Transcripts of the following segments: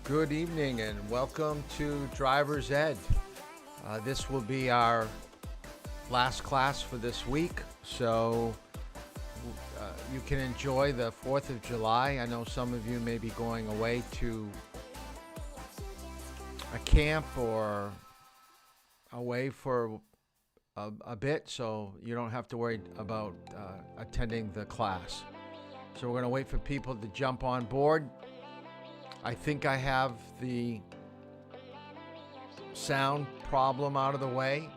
Good evening and welcome to Driver's Ed. This will be our last class for this week, so you can enjoy the 4th of July. I know some of you may be going away to a camp or away for a bit, so you don't have to worry about attending the class. So we're going to wait for people to jump on board. I think I have the sound problem out of the way.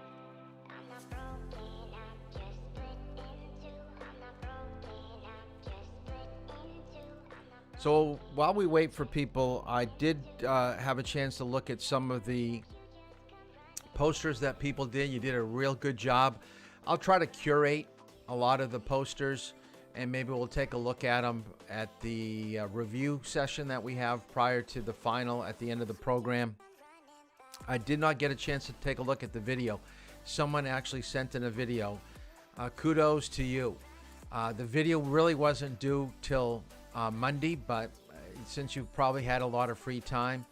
So while we wait for people, I did have a chance to look at some of the posters that people did. You did a real good job. I'll try to curate a lot of the posters, and maybe we'll take a look at them at the review session that we have prior to the final at the end of the program. I did not get a chance to take a look at the video. Someone actually sent in a video. Kudos to you. The video really wasn't due till Monday, but since you probably had a lot of free time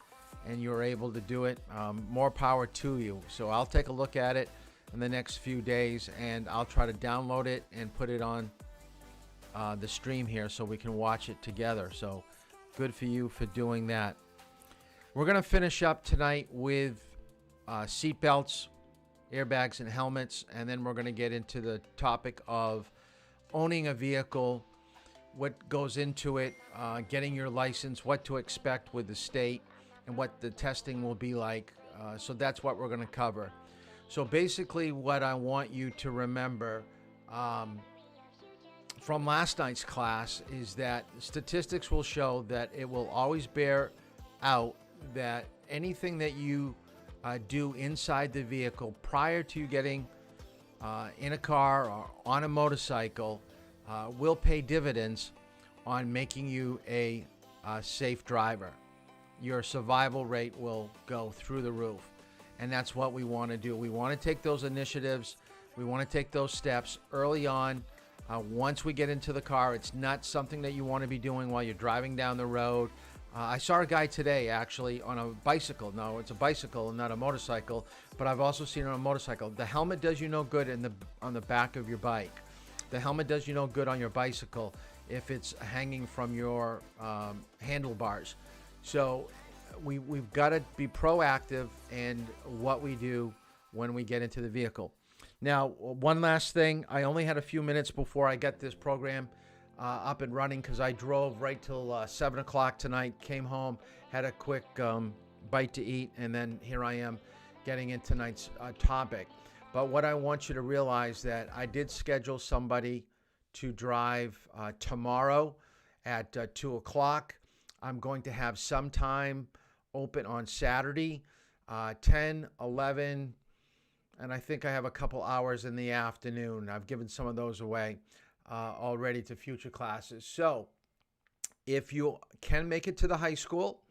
and you were able to do it, more power to you. So I'll take a look at it in the next few days, and I'll try to download it and put it on the stream here so we can watch it together. So good for you for doing that. We're going to finish up tonight with seat belts, airbags, and helmets, and then we're going to get into the topic of owning a vehicle, what goes into it, getting your license, what to expect with the state, and what the testing will be like. So that's what we're going to cover. So basically what I want you to remember from last night's class is that statistics will show that it will always bear out that anything that you do inside the vehicle prior to you getting in a car or on a motorcycle will pay dividends on making you a safe driver. Your survival rate will go through the roof, and that's what we want to do. We want to take those initiatives. We want to take those steps early on. Once we get into the car, it's not something that you want to be doing while you're driving down the road. I saw a guy today actually on a bicycle. No, it's a bicycle and not a motorcycle, but I've also seen it on a motorcycle. The helmet does you no good on the back of your bike. The helmet does you no good on your bicycle if it's hanging from your handlebars. So we've got to be proactive in what we do when we get into the vehicle. Now, one last thing. I only had a few minutes before I got this program up and running because I drove right till 7 o'clock tonight, came home, had a quick bite to eat, and then here I am getting into tonight's topic. But what I want you to realize that I did schedule somebody to drive tomorrow at 2 o'clock. I'm going to have some time open on Saturday, 10, 11, and I think I have a couple hours in the afternoon. I've given some of those away already to future classes. So if you can make it to the high school,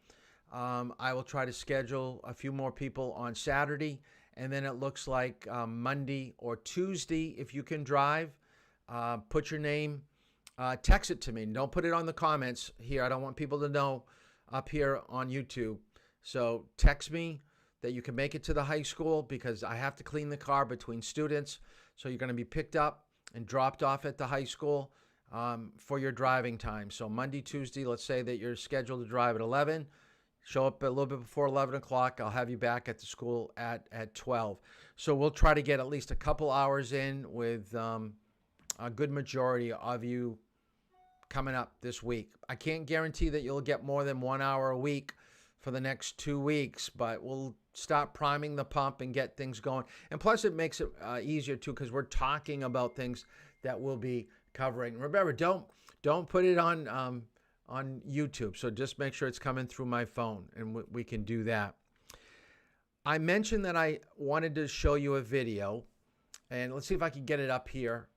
I will try to schedule a few more people on Saturday. And then it looks like Monday or Tuesday, if you can drive, put your name, text it to me. Don't put it on the comments here. I don't want people to know up here on YouTube. So text me that you can make it to the high school because I have to clean the car between students. So you're going to be picked up and dropped off at the high school for your driving time. So Monday, Tuesday, let's say that you're scheduled to drive at 11. Show up a little bit before 11 o'clock. I'll have you back at the school at 12. So we'll try to get at least a couple hours in with a good majority of you coming up this week. I can't guarantee that you'll get more than 1 hour a week for the next 2 weeks, but we'll start priming the pump and get things going. And plus it makes it easier too because we're talking about things that we'll be covering. Remember, don't put it on YouTube. So just make sure it's coming through my phone, and we can do that. I mentioned that I wanted to show you a video, and let's see if I can get it up here.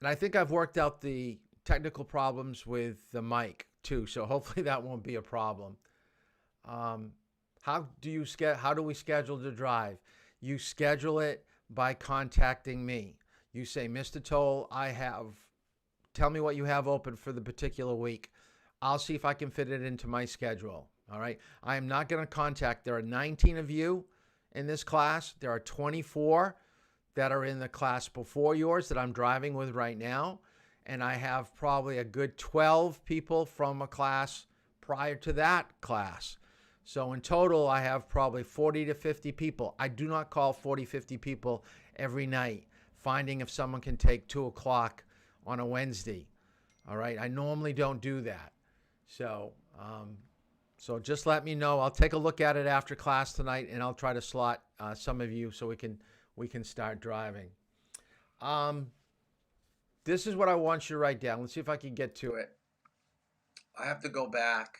And I think I've worked out the technical problems with the mic too, so hopefully that won't be a problem. How do we schedule to drive? You schedule it by contacting me. You say, Mr. Toll, tell me what you have open for the particular week. I'll see if I can fit it into my schedule. All right. I am not going to contact. There are 19 of you in this class. There are 24 that are in the class before yours that I'm driving with right now. And I have probably a good 12 people from a class prior to that class. So in total, I have probably 40 to 50 people. I do not call 40, 50 people every night, finding if someone can take 2 o'clock on a Wednesday. All right. I normally don't do that. So just let me know. I'll take a look at it after class tonight, and I'll try to slot some of you so we can start driving. This is what I want you to write down. Let's see if I can get to it. I have to go back.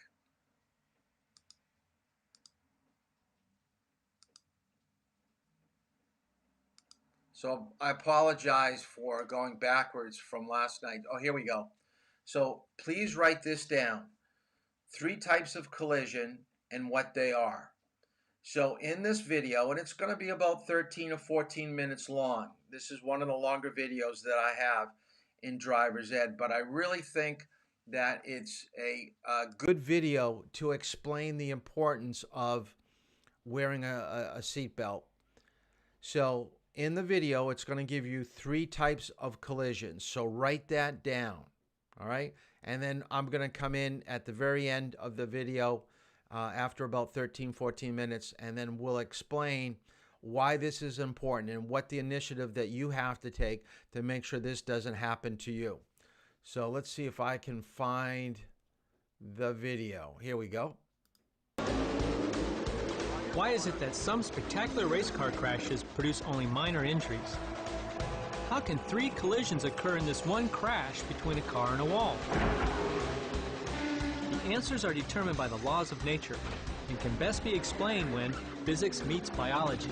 So I apologize for going backwards from last night. Oh, here we go. So please write this down. 3 types of collision and what they are. So in this video, and it's going to be about 13 or 14 minutes long. This is one of the longer videos that I have in Driver's Ed, but I really think that it's a good video to explain the importance of wearing a seatbelt. So in the video, it's going to give you 3 types of collisions. So write that down. All right. And then I'm going to come in at the very end of the video after about 13, 14 minutes, and then we'll explain why this is important and what the initiative that you have to take to make sure this doesn't happen to you. So let's see if I can find the video. Here we go. Why is it that some spectacular race car crashes produce only minor injuries? How can 3 collisions occur in this one crash between a car and a wall? The answers are determined by the laws of nature and can best be explained when physics meets biology.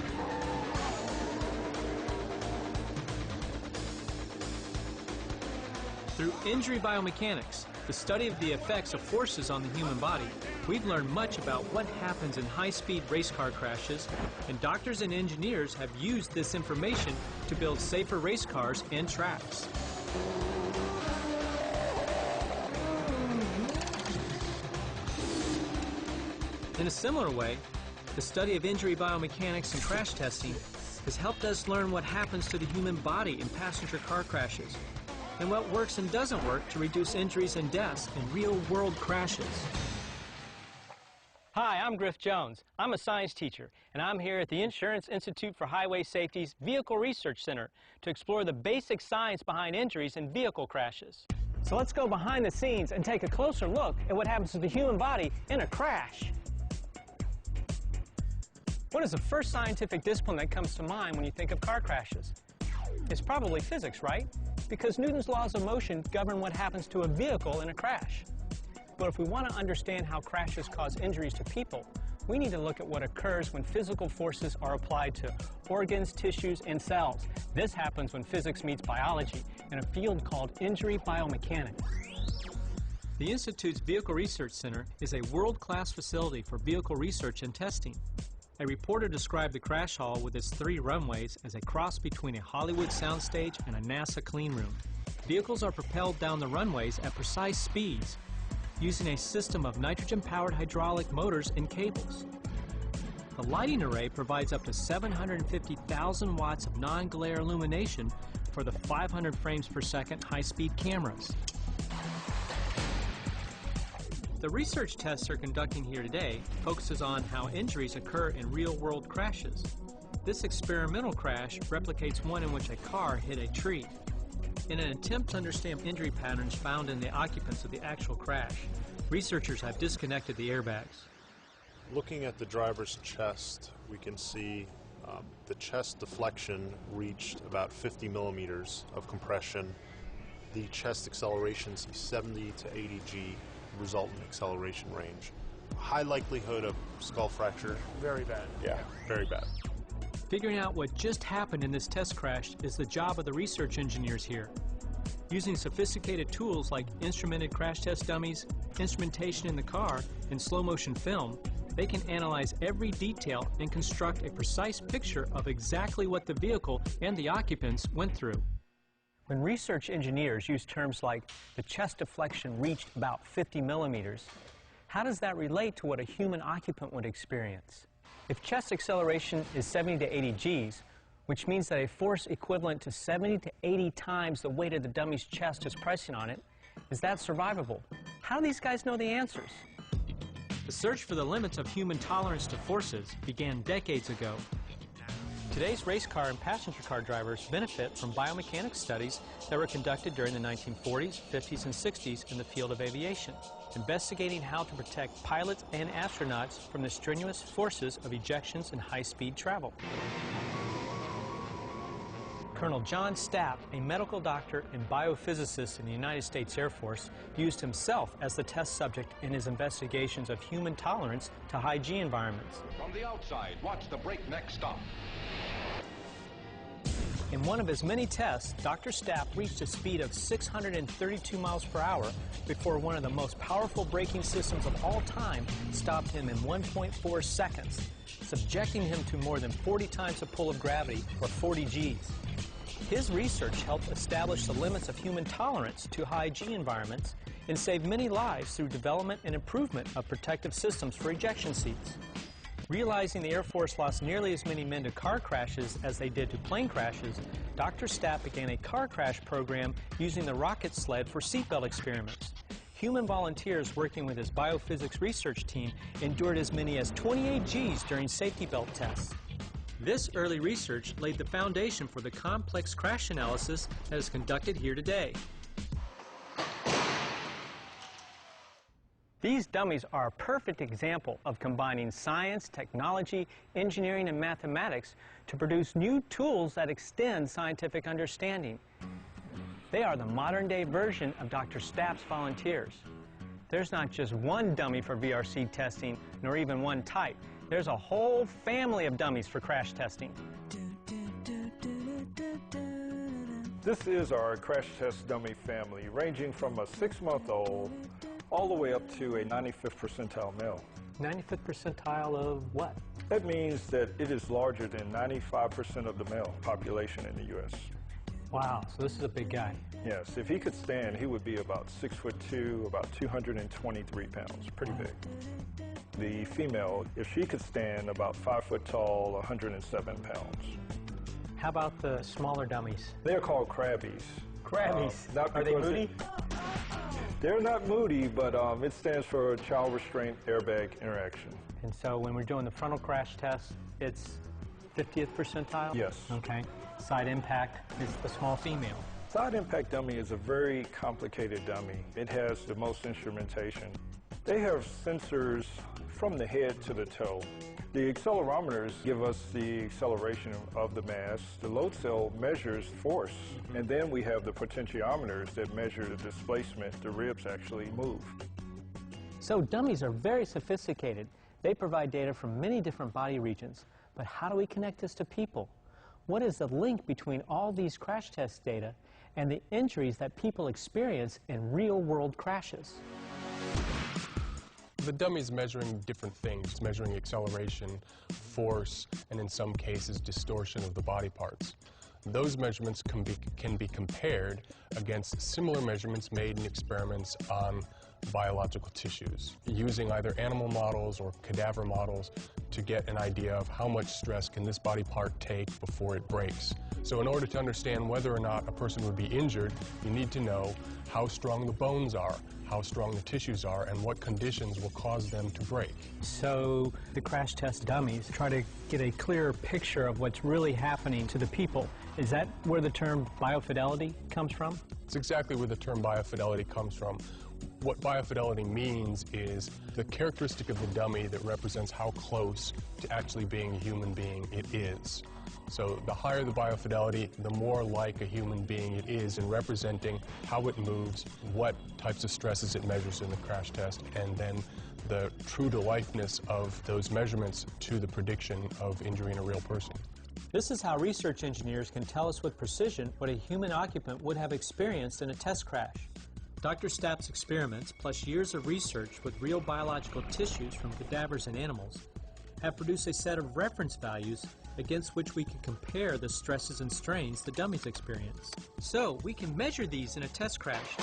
Through injury biomechanics, the study of the effects of forces on the human body, we've learned much about what happens in high-speed race car crashes, and doctors and engineers have used this information to build safer race cars and tracks. In a similar way, the study of injury biomechanics and crash testing has helped us learn what happens to the human body in passenger car crashes, and what works and doesn't work to reduce injuries and deaths in real-world crashes. Hi, I'm Griff Jones. I'm a science teacher, and I'm here at the Insurance Institute for Highway Safety's Vehicle Research Center to explore the basic science behind injuries in vehicle crashes. So let's go behind the scenes and take a closer look at what happens to the human body in a crash. What is the first scientific discipline that comes to mind when you think of car crashes? It's probably physics, right? Because Newton's laws of motion govern what happens to a vehicle in a crash. But if we want to understand how crashes cause injuries to people, we need to look at what occurs when physical forces are applied to organs, tissues, and cells. This happens when physics meets biology in a field called injury biomechanics. The Institute's Vehicle Research Center is a world-class facility for vehicle research and testing. A reporter described the crash hall with its 3 runways as a cross between a Hollywood soundstage and a NASA clean room. Vehicles are propelled down the runways at precise speeds, using a system of nitrogen-powered hydraulic motors and cables. The lighting array provides up to 750,000 watts of non-glare illumination for the 500 frames per second high-speed cameras. The research tests they're conducting here today focuses on how injuries occur in real-world crashes. This experimental crash replicates one in which a car hit a tree. In an attempt to understand injury patterns found in the occupants of the actual crash, researchers have disconnected the airbags. Looking at the driver's chest, we can see the chest deflection reached about 50 millimeters of compression. The chest accelerations 70 to 80 G resultant acceleration range. High likelihood of skull fracture. Very bad. Yeah, very bad. Figuring out what just happened in this test crash is the job of the research engineers here. Using sophisticated tools like instrumented crash test dummies, instrumentation in the car, and slow-motion film, they can analyze every detail and construct a precise picture of exactly what the vehicle and the occupants went through. When research engineers use terms like the chest deflection reached about 50 millimeters, how does that relate to what a human occupant would experience? If chest acceleration is 70 to 80 Gs, which means that a force equivalent to 70 to 80 times the weight of the dummy's chest is pressing on it, is that survivable? How do these guys know the answers? The search for the limits of human tolerance to forces began decades ago. Today's race car and passenger car drivers benefit from biomechanics studies that were conducted during the 1940s, 50s, and 60s in the field of aviation, investigating how to protect pilots and astronauts from the strenuous forces of ejections and high-speed travel. Colonel John Stapp, a medical doctor and biophysicist in the United States Air Force, used himself as the test subject in his investigations of human tolerance to high G environments. From the outside, watch the breakneck stop. In one of his many tests, Dr. Stapp reached a speed of 632 miles per hour before one of the most powerful braking systems of all time stopped him in 1.4 seconds, subjecting him to more than 40 times the pull of gravity, or 40 Gs. His research helped establish the limits of human tolerance to high G environments and saved many lives through development and improvement of protective systems for ejection seats. Realizing the Air Force lost nearly as many men to car crashes as they did to plane crashes, Dr. Stapp began a car crash program using the rocket sled for seatbelt experiments. Human volunteers working with his biophysics research team endured as many as 28 Gs during safety belt tests. This early research laid the foundation for the complex crash analysis that is conducted here today. These dummies are a perfect example of combining science, technology, engineering, and mathematics to produce new tools that extend scientific understanding. They are the modern-day version of Dr. Stapp's volunteers. There's not just one dummy for VRC testing, nor even one type. There's a whole family of dummies for crash testing. This is our crash test dummy family, ranging from a 6-month-old all the way up to a 95th percentile male. 95th percentile of what? That means that it is larger than 95% of the male population in the U.S. Wow, so this is a big guy. Yes, if he could stand, he would be about 6'2", about 223 pounds, pretty big. The female, if she could stand, about 5 foot tall, 107 pounds. How about the smaller dummies? They're called crabbies. Crabbies. Are they moody? They're not moody, but it stands for child restraint airbag interaction. And so when we're doing the frontal crash test, it's 50th percentile? Yes. Okay. Side impact is the small female. Side impact dummy is a very complicated dummy. It has the most instrumentation. They have sensors from the head to the toe. The accelerometers give us the acceleration of the mass. The load cell measures force. And then we have the potentiometers that measure the displacement. The ribs actually move. So dummies are very sophisticated. They provide data from many different body regions. But how do we connect this to people? What is the link between all these crash test data and the injuries that people experience in real-world crashes? The dummy is measuring different things. It's measuring acceleration, force, and in some cases distortion of the body parts. Those measurements can be compared against similar measurements made in experiments on biological tissues, using either animal models or cadaver models to get an idea of how much stress can this body part take before it breaks. So in order to understand whether or not a person would be injured, you need to know how strong the bones are, how strong the tissues are, and what conditions will cause them to break. So the crash test dummies try to get a clearer picture of what's really happening to the people. Is that where the term biofidelity comes from? It's exactly where the term biofidelity comes from. What biofidelity means is the characteristic of the dummy that represents how close to actually being a human being it is. So the higher the biofidelity, the more like a human being it is in representing how it moves, what types of stresses it measures in the crash test, and then the true-to-lifeness of those measurements to the prediction of injuring a real person. This is how research engineers can tell us with precision what a human occupant would have experienced in a test crash. Dr. Stapp's experiments, plus years of research with real biological tissues from cadavers and animals, have produced a set of reference values against which we can compare the stresses and strains the dummies experience. So we can measure these in a test crash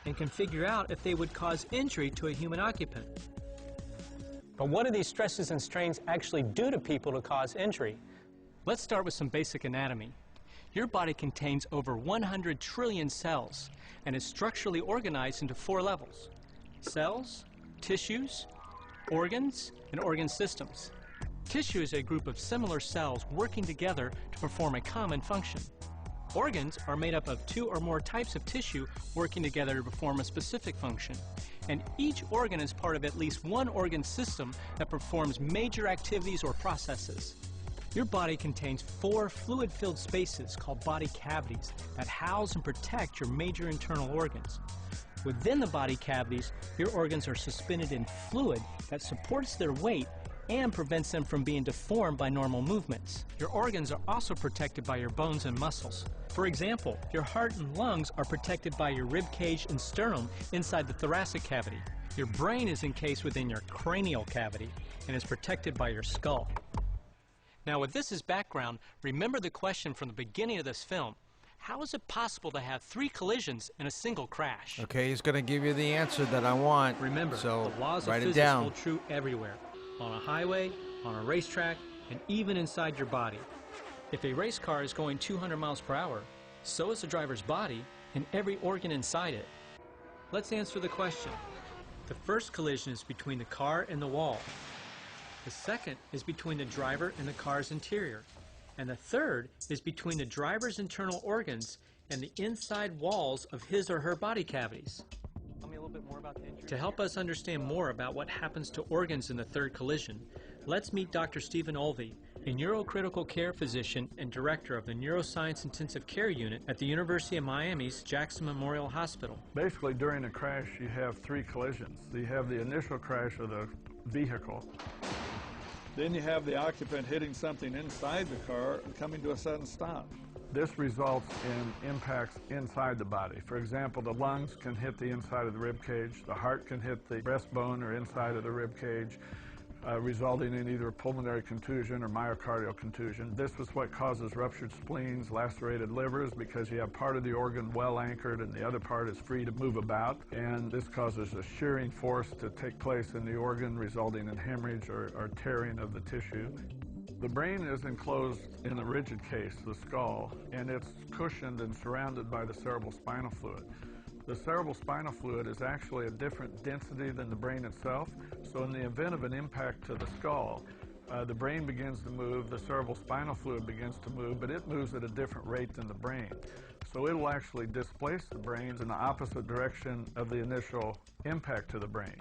and can figure out if they would cause injury to a human occupant. But what do these stresses and strains actually do to people to cause injury? Let's start with some basic anatomy. Your body contains over 100 trillion cells and is structurally organized into 4 levels: cells, tissues, organs, and organ systems. Tissue is a group of similar cells working together to perform a common function. Organs are made up of 2 or more types of tissue working together to perform a specific function. And each organ is part of at least one organ system that performs major activities or processes. Your body contains 4 fluid-filled spaces called body cavities that house and protect your major internal organs. Within the body cavities, your organs are suspended in fluid that supports their weight and prevents them from being deformed by normal movements. Your organs are also protected by your bones and muscles. For example, your heart and lungs are protected by your rib cage and sternum inside the thoracic cavity. Your brain is encased within your cranial cavity and is protected by your skull. Now, with this as background, remember the question from the beginning of this film. How is it possible to have 3 collisions in a single crash? Okay, he's going to give you the answer that I want. Remember, so the laws of write it physics down. hold true everywhere. On a highway, on a racetrack, and even inside your body. If a race car is going 200 miles per hour, so is the driver's body and every organ inside it. Let's answer the question. The first collision is between the car and the wall. The second is between the driver and the car's interior. And the third is between the driver's internal organs and the inside walls of his or her body cavities. Tell me a little bit more about the injury. To help us understand more about what happens to organs in the third collision, let's meet Dr. Stephen Olvey, a neurocritical care physician and director of the Neuroscience Intensive Care Unit at the University of Miami's Jackson Memorial Hospital. Basically, during a crash, you have 3 collisions. You have the initial crash of the vehicle. Then you have the occupant hitting something inside the car and coming to a sudden stop. This results in impacts inside the body. For example, the lungs can hit the inside of the rib cage, the heart can hit the breastbone or inside of the rib cage, resulting in either pulmonary contusion or myocardial contusion. This is what causes ruptured spleens, lacerated livers, because you have part of the organ well anchored and the other part is free to move about. And this causes a shearing force to take place in the organ, resulting in hemorrhage or tearing of the tissue. The brain is enclosed in a rigid case, the skull, and it's cushioned and surrounded by the cerebral spinal fluid. The cerebral spinal fluid is actually a different density than the brain itself, so in the event of an impact to the skull, the brain begins to move, the cerebral spinal fluid begins to move, but it moves at a different rate than the brain. So it will actually displace the brain in the opposite direction of the initial impact to the brain.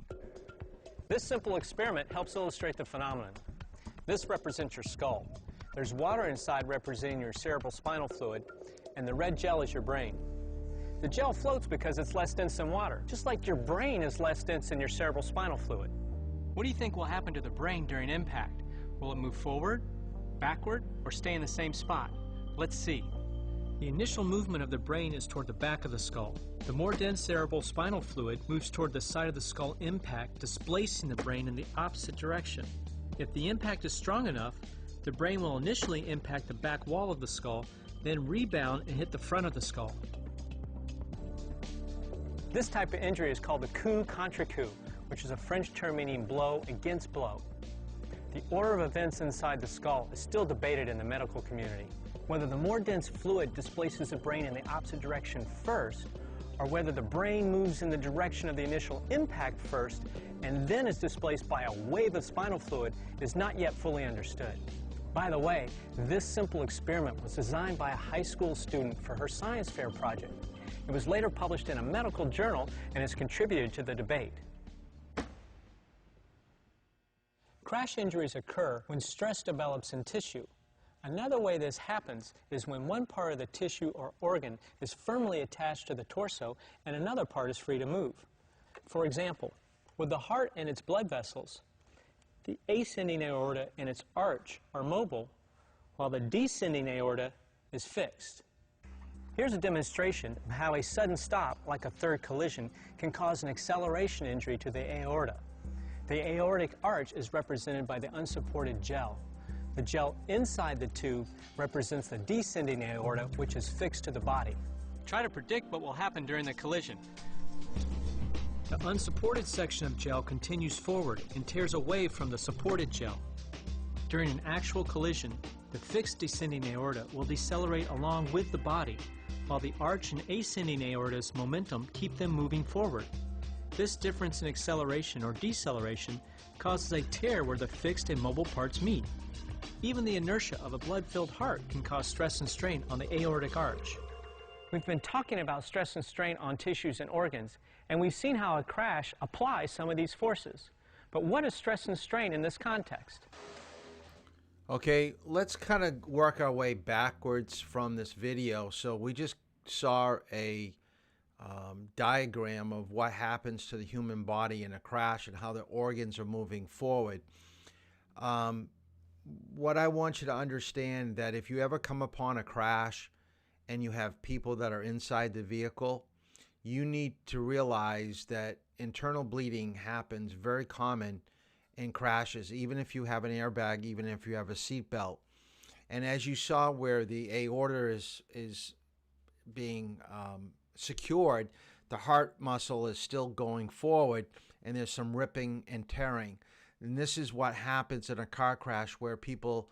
This simple experiment helps illustrate the phenomenon. This represents your skull. There's water inside representing your cerebral spinal fluid, and the red gel is your brain. The gel floats because it's less dense than water, just like your brain is less dense than your cerebral spinal fluid. What do you think will happen to the brain during impact? Will it move forward, backward, or stay in the same spot? Let's see. The initial movement of the brain is toward the back of the skull. The more dense cerebral spinal fluid moves toward the side of the skull impact, displacing the brain in the opposite direction. If the impact is strong enough, the brain will initially impact the back wall of the skull, then rebound and hit the front of the skull. This type of injury is called the coup contre coup, which is a French term meaning blow against blow. The order of events inside the skull is still debated in the medical community. Whether the more dense fluid displaces the brain in the opposite direction first, or whether the brain moves in the direction of the initial impact first and then is displaced by a wave of spinal fluid, is not yet fully understood. By the way, this simple experiment was designed by a high school student for her science fair project. It was later published in a medical journal and has contributed to the debate. Crash injuries occur when stress develops in tissue. Another way this happens is when one part of the tissue or organ is firmly attached to the torso and another part is free to move. For example, with the heart and its blood vessels, the ascending aorta and its arch are mobile, while the descending aorta is fixed. Here's a demonstration of how a sudden stop, like a third collision, can cause an acceleration injury to the aorta. The aortic arch is represented by the unsupported gel. The gel inside the tube represents the descending aorta, which is fixed to the body. Try to predict what will happen during the collision. The unsupported section of gel continues forward and tears away from the supported gel. During an actual collision, the fixed descending aorta will decelerate along with the body, while the arch and ascending aorta's momentum keep them moving forward. This difference in acceleration or deceleration causes a tear where the fixed and mobile parts meet. Even the inertia of a blood-filled heart can cause stress and strain on the aortic arch. We've been talking about stress and strain on tissues and organs, and we've seen how a crash applies some of these forces. But what is stress and strain in this context? Okay, let's kind of work our way backwards from this video. So we just saw a diagram of what happens to the human body in a crash and how the organs are moving forward. What I want you to understand that if you ever come upon a crash and you have people that are inside the vehicle, you need to realize that internal bleeding happens very common in crashes, even if you have an airbag, even if you have a seatbelt. And as you saw where the aorta is being secured, the heart muscle is still going forward, and there's some ripping and tearing. And this is what happens in a car crash, where people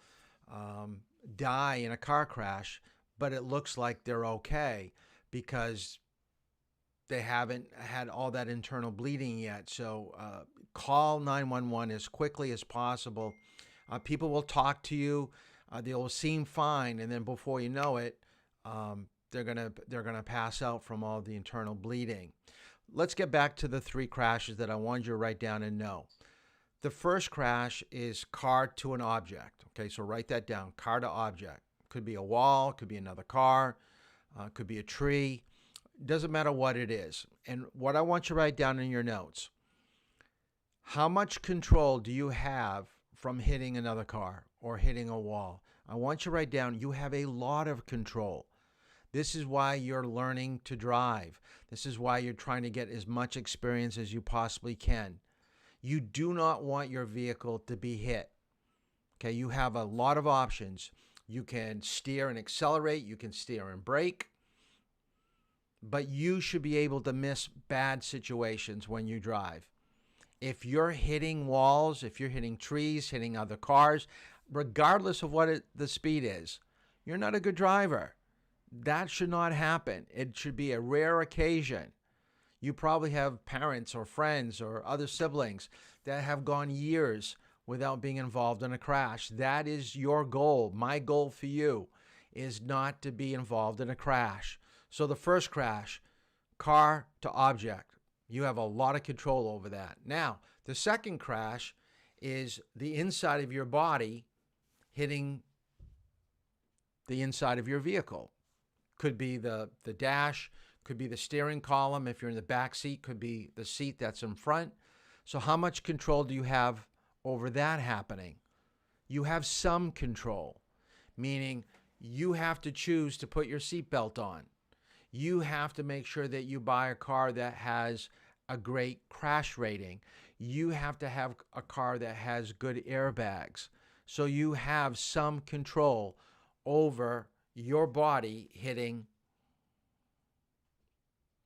die in a car crash, but it looks like they're okay because they haven't had all that internal bleeding yet. So call 911 as quickly as possible. People will talk to you. They'll seem fine, and then before you know it, they're gonna pass out from all the internal bleeding. Let's get back to the 3 crashes that I wanted you to write down and know. The first crash is car to an object. Okay, so write that down, car to object. Could be a wall, could be another car, could be a tree. Doesn't matter what it is. And what I want you to write down in your notes, how much control do you have from hitting another car or hitting a wall? I want you to write down, you have a lot of control. This is why you're learning to drive. This is why you're trying to get as much experience as you possibly can. You do not want your vehicle to be hit. Okay, you have a lot of options. You can steer and accelerate, you can steer and brake, but you should be able to miss bad situations when you drive. If you're hitting walls, if you're hitting trees, hitting other cars, regardless of what the speed is, you're not a good driver. That should not happen. It should be a rare occasion. You probably have parents or friends or other siblings that have gone years without being involved in a crash. That is your goal. My goal for you is not to be involved in a crash. So the first crash, car to object. You have a lot of control over that. Now, the second crash is the inside of your body hitting the inside of your vehicle. Could be the dash, could be the steering column. If you're in the back seat, could be the seat that's in front. So how much control do you have over that happening? You have some control, meaning you have to choose to put your seatbelt on. You have to make sure that you buy a car that has a great crash rating. You have to have a car that has good airbags. So you have some control over your body hitting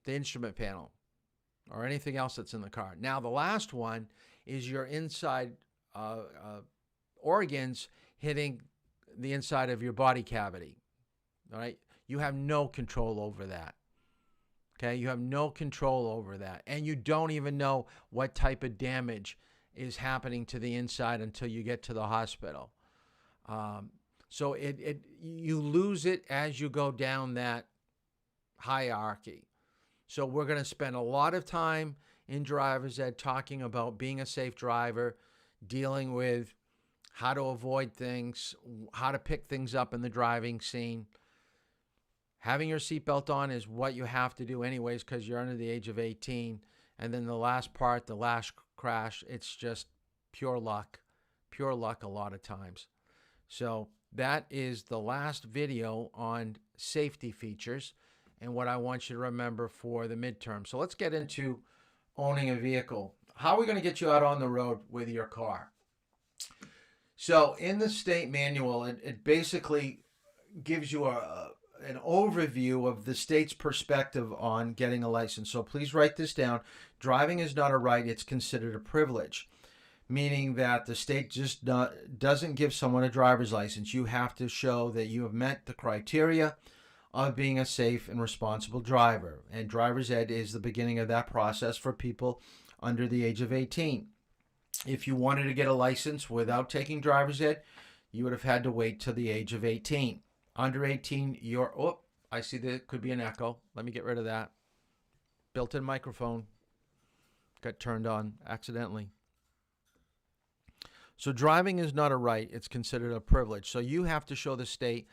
the instrument panel or anything else that's in the car. Now, the last one is your inside organs hitting the inside of your body cavity. All right? You have no control over that. Okay? You have no control over that. And you don't even know what type of damage is happening to the inside until you get to the hospital. So you lose it as you go down that hierarchy. So we're going to spend a lot of time in driver's ed talking about being a safe driver, dealing with how to avoid things, how to pick things up in the driving scene. Having your seatbelt on is what you have to do anyways because you're under the age of 18. And then the last part, the last crash, it's just pure luck a lot of times. So that is the last video on safety features and what I want you to remember for the midterm. So let's get into owning a vehicle. How are we going to get you out on the road with your car? So in the state manual, it basically gives you an overview of the state's perspective on getting a license. So please write this down. Driving is not a right, it's considered a privilege, meaning that the state just doesn't give someone a driver's license. You have to show that you have met the criteria of being a safe and responsible driver. And driver's ed is the beginning of that process for people under the age of 18. If you wanted to get a license without taking driver's ed, you would have had to wait till the age of 18. Under 18, I see there could be an echo. Let me get rid of that. Built-in microphone got turned on accidentally. So driving is not a right, it's considered a privilege. So you have to show the state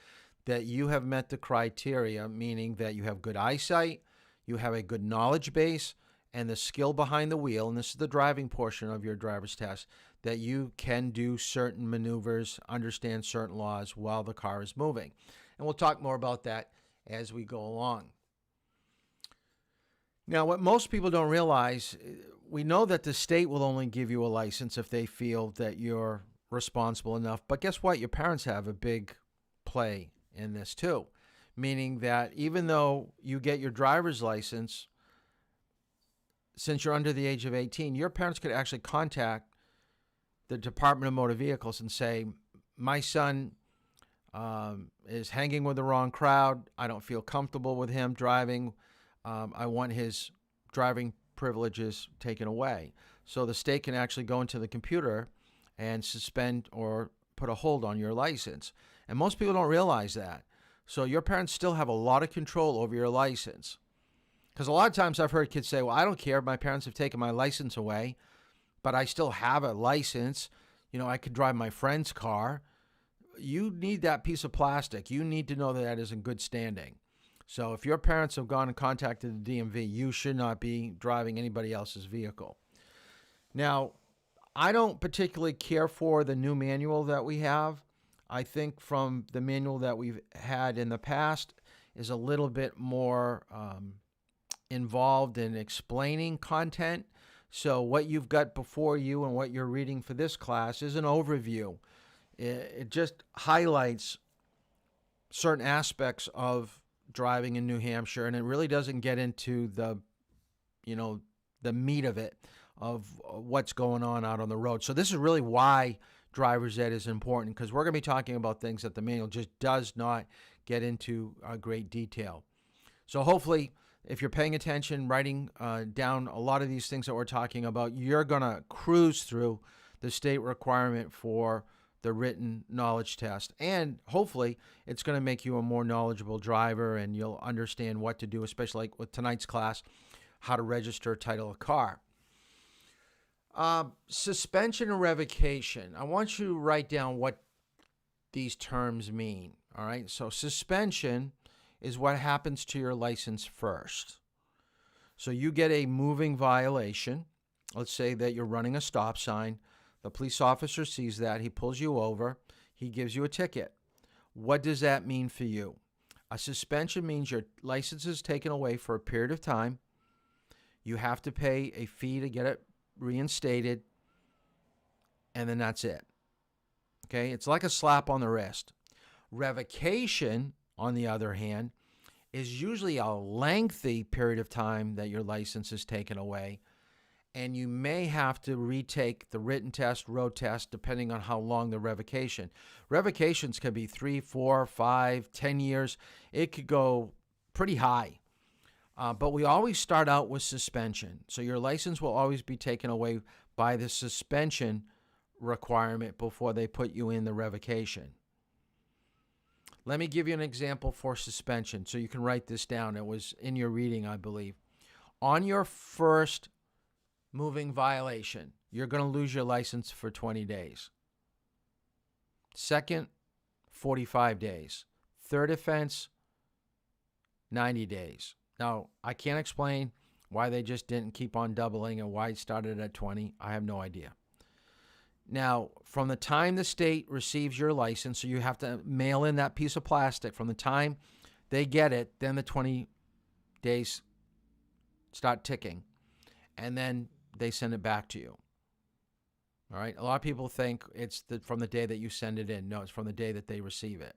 that you have met the criteria, meaning that you have good eyesight, you have a good knowledge base, and the skill behind the wheel, and this is the driving portion of your driver's test, that you can do certain maneuvers, understand certain laws while the car is moving. And we'll talk more about that as we go along. Now, what most people don't realize, we know that the state will only give you a license if they feel that you're responsible enough. But guess what? Your parents have a big play in this too, meaning that even though you get your driver's license, since you're under the age of 18, your parents could actually contact the Department of Motor Vehicles and say, my son is hanging with the wrong crowd. I don't feel comfortable with him driving. I want his driving privileges taken away. So the state can actually go into the computer and suspend or put a hold on your license. And most people don't realize that. So your parents still have a lot of control over your license. Because a lot of times I've heard kids say, well, I don't care. My parents have taken my license away, but I still have a license. You know, I could drive my friend's car. You need that piece of plastic. You need to know that that is in good standing. So if your parents have gone and contacted the DMV, you should not be driving anybody else's vehicle. Now, I don't particularly care for the new manual that we have. I think from the manual that we've had in the past is a little bit more involved in explaining content. So what you've got before you and what you're reading for this class is an overview. It just highlights certain aspects of driving in New Hampshire, and it really doesn't get into the meat of it, of what's going on out on the road. So this is really why driver's ed is important, because we're going to be talking about things that the manual just does not get into great detail. So hopefully, if you're paying attention, writing down a lot of these things that we're talking about, you're going to cruise through the state requirement for the written knowledge test. And hopefully, it's going to make you a more knowledgeable driver, and you'll understand what to do, especially like with tonight's class, how to register, title a car. Suspension and revocation. I want you to write down what these terms mean. All right. So suspension is what happens to your license first. So you get a moving violation. Let's say that you're running a stop sign. The police officer sees that. He pulls you over. He gives you a ticket. What does that mean for you? A suspension means your license is taken away for a period of time. You have to pay a fee to get it reinstated, and then that's it. Okay? It's like a slap on the wrist. Revocation, on the other hand, is usually a lengthy period of time that your license is taken away, and you may have to retake the written test, road test, depending on how long the revocation. Revocations can be 3, 4, 5, 10 years. It could go pretty high. But we always start out with suspension. So your license will always be taken away by the suspension requirement before they put you in the revocation. Let me give you an example for suspension so you can write this down. It was in your reading, I believe. On your first moving violation, you're going to lose your license for 20 days. Second, 45 days. Third offense, 90 days. Now, I can't explain why they just didn't keep on doubling and why it started at 20. I have no idea. Now, from the time the state receives your license, so you have to mail in that piece of plastic, from the time they get it, then the 20 days start ticking, and then they send it back to you. All right. A lot of people think it's from the day that you send it in. No, it's from the day that they receive it.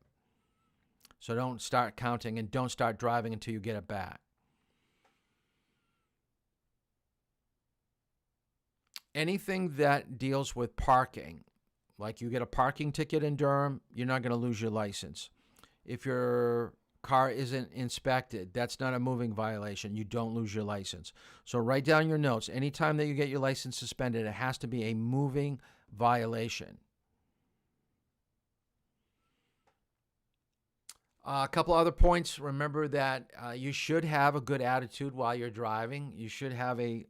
So don't start counting and don't start driving until you get it back. Anything that deals with parking, like you get a parking ticket in Durham, you're not going to lose your license. If your car isn't inspected, that's not a moving violation. You don't lose your license. So write down your notes. Anytime that you get your license suspended, it has to be a moving violation. A couple other points. Remember that you should have a good attitude while you're driving. You should have a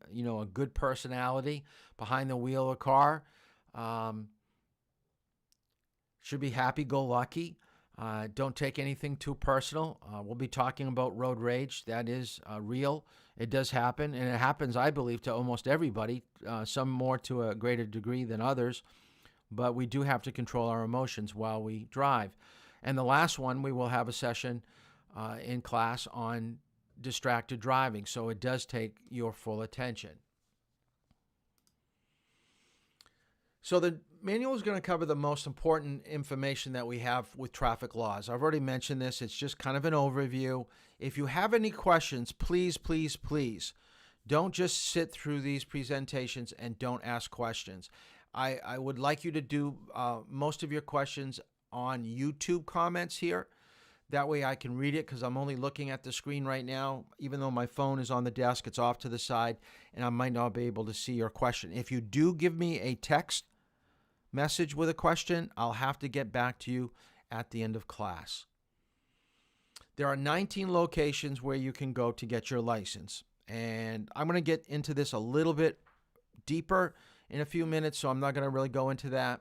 good personality behind the wheel of a car. Should be happy-go-lucky. Don't take anything too personal. We'll be talking about road rage. That is real. It does happen, and it happens, I believe, to almost everybody, some more to a greater degree than others. But we do have to control our emotions while we drive. And the last one, we will have a session in class on distracted driving. So it does take your full attention. So the manual is going to cover the most important information that we have with traffic laws. I've already mentioned this. It's just kind of an overview. If you have any questions, please, please, please, don't just sit through these presentations and don't ask questions. I would like you to do most of your questions on YouTube comments here. That way I can read it, because I'm only looking at the screen right now. Even though my phone is on the desk, it's off to the side, and I might not be able to see your question. If you do give me a text message with a question, I'll have to get back to you at the end of class. There are 19 locations where you can go to get your license, and I'm going to get into this a little bit deeper in a few minutes, so I'm not going to really go into that.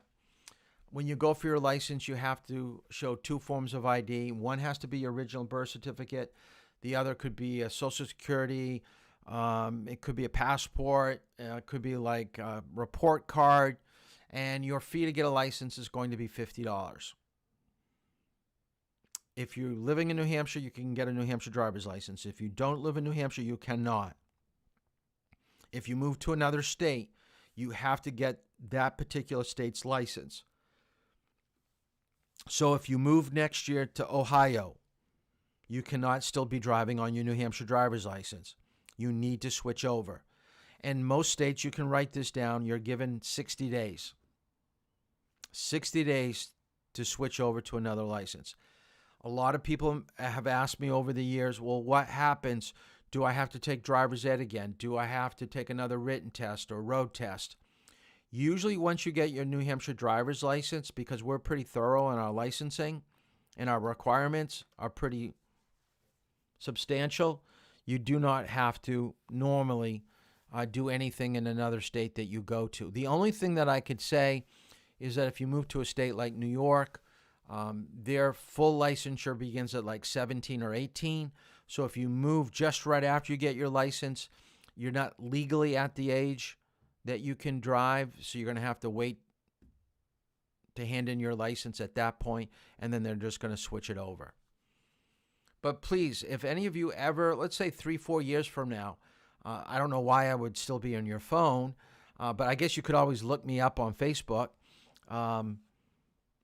When you go for your license, you have to show two forms of ID. One has to be your original birth certificate. The other could be a Social Security. It could be a passport. It could be like a report card. And your fee to get a license is going to be $50. If you're living in New Hampshire, you can get a New Hampshire driver's license. If you don't live in New Hampshire, you cannot. If you move to another state, you have to get that particular state's license. So if you move next year to Ohio, you cannot still be driving on your New Hampshire driver's license. You need to switch over. And most states, you can write this down, you're given 60 days. 60 days to switch over to another license. A lot of people have asked me over the years, well, what happens? Do I have to take driver's ed again? Do I have to take another written test or road test? Usually once you get your New Hampshire driver's license, because we're pretty thorough in our licensing and our requirements are pretty substantial, you do not have to normally do anything in another state that you go to. The only thing that I could say is that if you move to a state like New York, their full licensure begins at like 17 or 18. So if you move just right after you get your license, you're not legally at the age that you can drive, so you're going to have to wait to hand in your license at that point, and then they're just going to switch it over. But please, if any of you ever, let's say 3-4 years from now, I don't know why I would still be on your phone, but I guess you could always look me up on Facebook.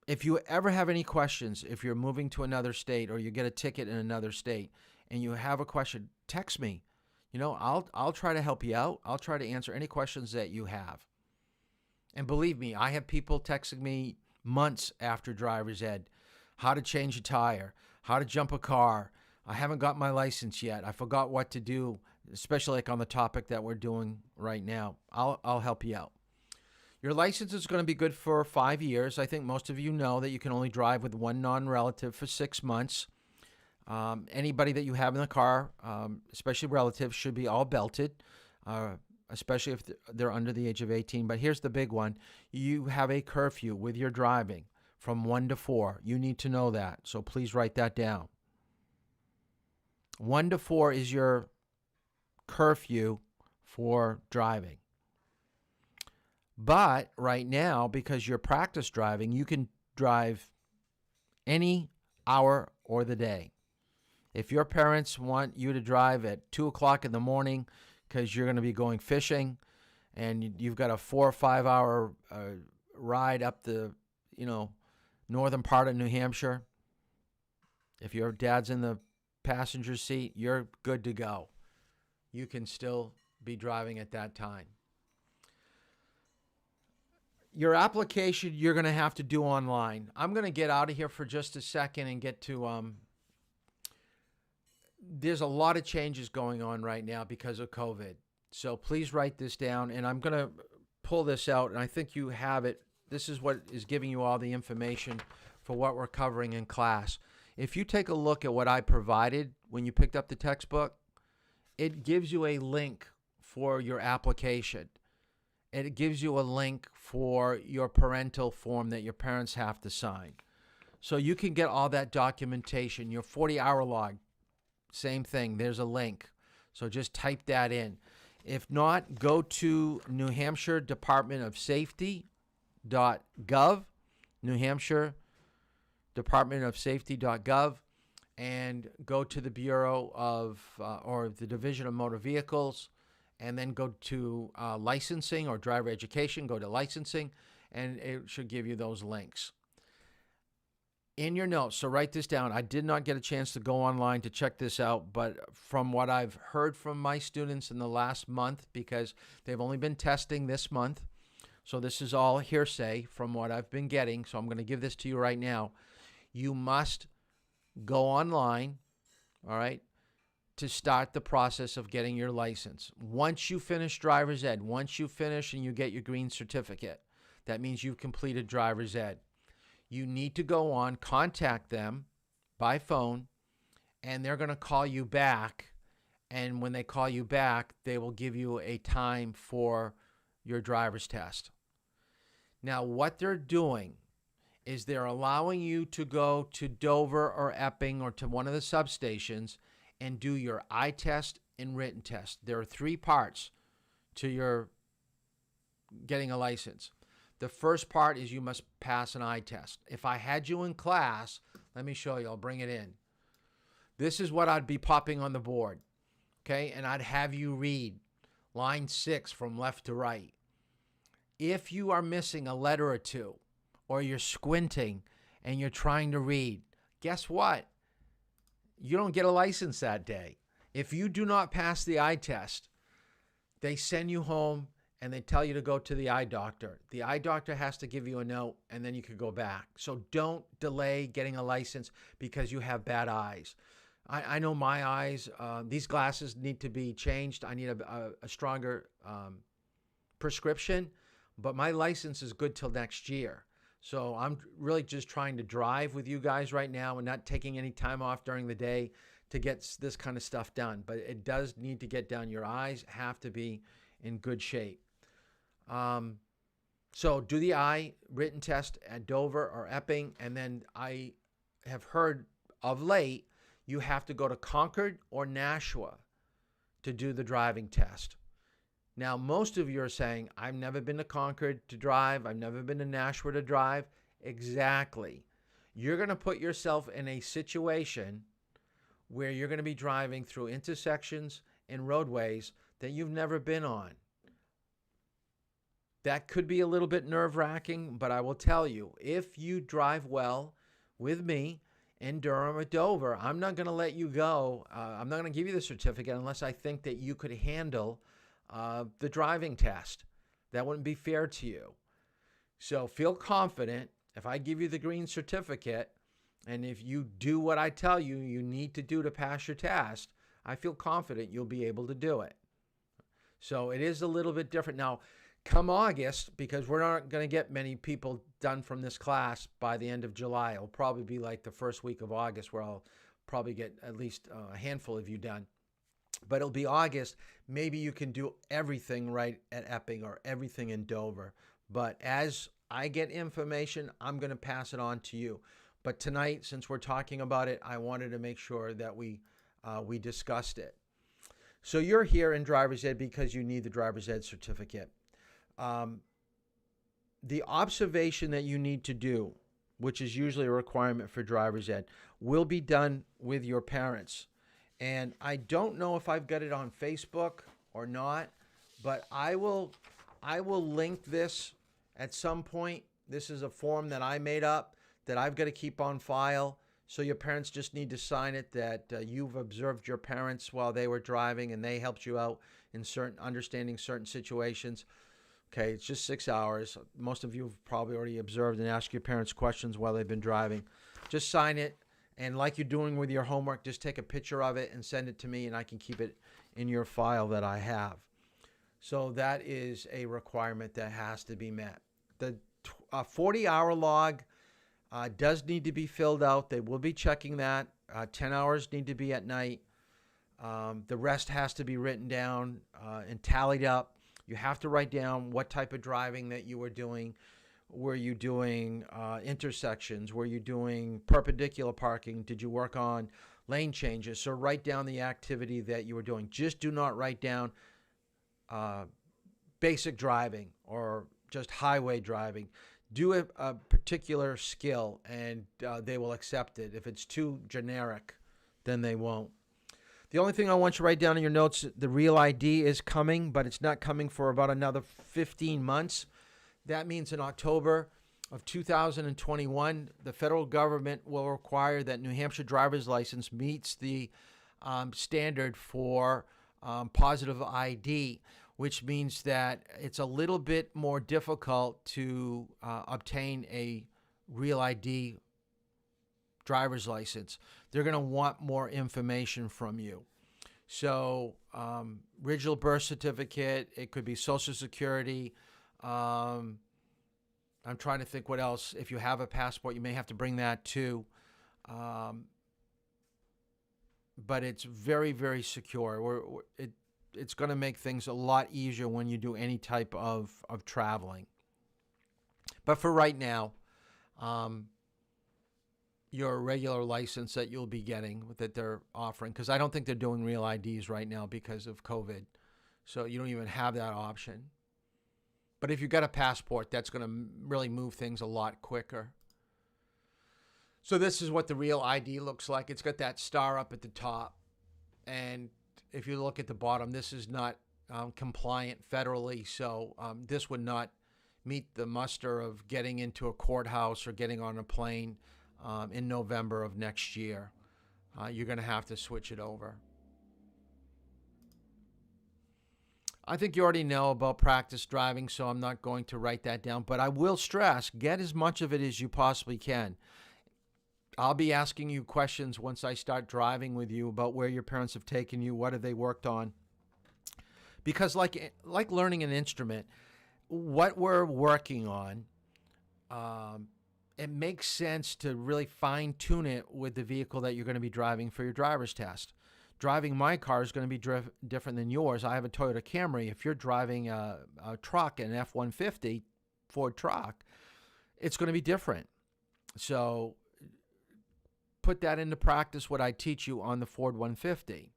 If you ever have any questions, if you're moving to another state or you get a ticket in another state and you have a question, text me. You know, I'll try to help you out. I'll try to answer any questions that you have. And believe me, I have people texting me months after driver's ed, how to change a tire, how to jump a car. I haven't got my license yet. I forgot what to do, especially like on the topic that we're doing right now. I'll help you out. Your license is going to be good for 5 years. I think most of you know that you can only drive with one non-relative for 6 months. Anybody that you have in the car, especially relatives, should be all belted, especially if they're under the age of 18. But here's the big one. You have a curfew with your driving from 1 to 4. You need to know that, so please write that down. 1 to 4 is your curfew for driving. But right now, because you're practice driving, you can drive any hour or the day. If your parents want you to drive at 2 o'clock in the morning because you're going to be going fishing and you've got a 4 or 5 hour ride up the, northern part of New Hampshire, if your dad's in the passenger seat, you're good to go. You can still be driving at that time. Your application, you're going to have to do online. I'm going to get out of here for just a second and get to, there's a lot of changes going on right now because of COVID. So please write this down, and I'm going to pull this out, and I think you have it. This is what is giving you all the information for what we're covering in class. If you take a look at what I provided when you picked up the textbook, it gives you a link for your application. It gives you a link for your parental form that your parents have to sign. So you can get all that documentation. Your 40-hour log, same thing. There's a link. So just type that in. If not, go to New Hampshire Department of Safety.gov, New Hampshire Department of Safety.gov, and go to the Bureau of, or the Division of Motor Vehicles, and then go to licensing or driver education, go to licensing, and it should give you those links. In your notes, so write this down. I did not get a chance to go online to check this out, but from what I've heard from my students in the last month, because they've only been testing this month, so this is all hearsay from what I've been getting, so I'm going to give this to you right now. You must go online, all right, to start the process of getting your license. Once you finish driver's ed, once you finish and you get your green certificate, that means you've completed driver's ed. You need to go on, contact them by phone, and they're going to call you back. And when they call you back, they will give you a time for your driver's test. Now, what they're doing is they're allowing you to go to Dover or Epping or to one of the substations and do your eye test and written test. There are 3 parts to your getting a license. The first part is you must pass an eye test. If I had you in class, let me show you. I'll bring it in. This is what I'd be popping on the board, okay? And I'd have you read line 6 from left to right. If you are missing a letter or two, or you're squinting and you're trying to read, guess what? You don't get a license that day. If you do not pass the eye test, they send you home and they tell you to go to the eye doctor. The eye doctor has to give you a note, and then you can go back. So don't delay getting a license because you have bad eyes. I know my eyes, these glasses need to be changed. I need a stronger prescription, but my license is good till next year. So I'm really just trying to drive with you guys right now and not taking any time off during the day to get this kind of stuff done. But it does need to get done. Your eyes have to be in good shape. So do the eye written test at Dover or Epping, and then I have heard of late you have to go to Concord or Nashua to do the driving test. Now, most of you are saying, I've never been to Concord to drive. I've never been to Nashua to drive. Exactly. You're going to put yourself in a situation where you're going to be driving through intersections and roadways that you've never been on. That could be a little bit nerve-wracking, but I will tell you, if you drive well with me in Durham or Dover, I'm not going to let you go. I'm not going to give you the certificate unless I think that you could handle the driving test. That wouldn't be fair to you. So feel confident. If I give you the green certificate, and if you do what I tell you you need to do to pass your test, I feel confident you'll be able to do it. So it is a little bit different. Now, come August, because we're not going to get many people done from this class by the end of July. It'll probably be like the first week of August where I'll probably get at least a handful of you done. But it'll be August. Maybe you can do everything right at Epping or everything in Dover. But as I get information, I'm going to pass it on to you. But tonight, since we're talking about it, I wanted to make sure that we discussed it. So you're here in driver's ed because you need the driver's ed certificate. The observation that you need to do, which is usually a requirement for driver's ed, will be done with your parents. And I don't know if I've got it on Facebook or not, but I will I will link this at some point. This is a form that I made up that I've got to keep on file. So your parents just need to sign it that you've observed your parents while they were driving and they helped you out in understanding certain situations. Okay, it's just 6 hours. Most of you have probably already observed and asked your parents questions while they've been driving. Just sign it, and like you're doing with your homework, just take a picture of it and send it to me, and I can keep it in your file that I have. So that is a requirement that has to be met. The 40-hour log does need to be filled out. They will be checking that. 10 hours need to be at night. The rest has to be written down and tallied up. You have to write down what type of driving that you were doing. Were you doing intersections? Were you doing perpendicular parking? Did you work on lane changes? So write down the activity that you were doing. Just do not write down basic driving or just highway driving. Do a particular skill, and they will accept it. If it's too generic, then they won't. The only thing I want you to write down in your notes, the Real ID is coming, but it's not coming for about another 15 months. That means in October of 2021, the federal government will require that New Hampshire driver's license meets the standard for positive ID, which means that it's a little bit more difficult to obtain a Real ID driver's license. They're going to want more information from you. So original birth certificate, it could be Social Security. I'm trying to think what else. If you have a passport, you may have to bring that too. But it's very, very secure. It's going to make things a lot easier when you do any type of traveling. But for right now, your regular license that you'll be getting that they're offering, because I don't think they're doing Real IDs right now because of COVID. So you don't even have that option. But if you've got a passport, that's going to really move things a lot quicker. So this is what the Real ID looks like. It's got that star up at the top. And if you look at the bottom, this is not compliant federally. So this would not meet the muster of getting into a courthouse or getting on a plane in November of next year. You're going to have to switch it over. I think you already know about practice driving, so I'm not going to write that down. But I will stress, get as much of it as you possibly can. I'll be asking you questions once I start driving with you about where your parents have taken you, what have they worked on. Because like learning an instrument, what we're working on, it makes sense to really fine-tune it with the vehicle that you're going to be driving for your driver's test. Driving my car is going to be different than yours. I have a Toyota Camry. If you're driving a truck, an F-150 Ford truck, it's going to be different. So put that into practice, what I teach you on the Ford 150.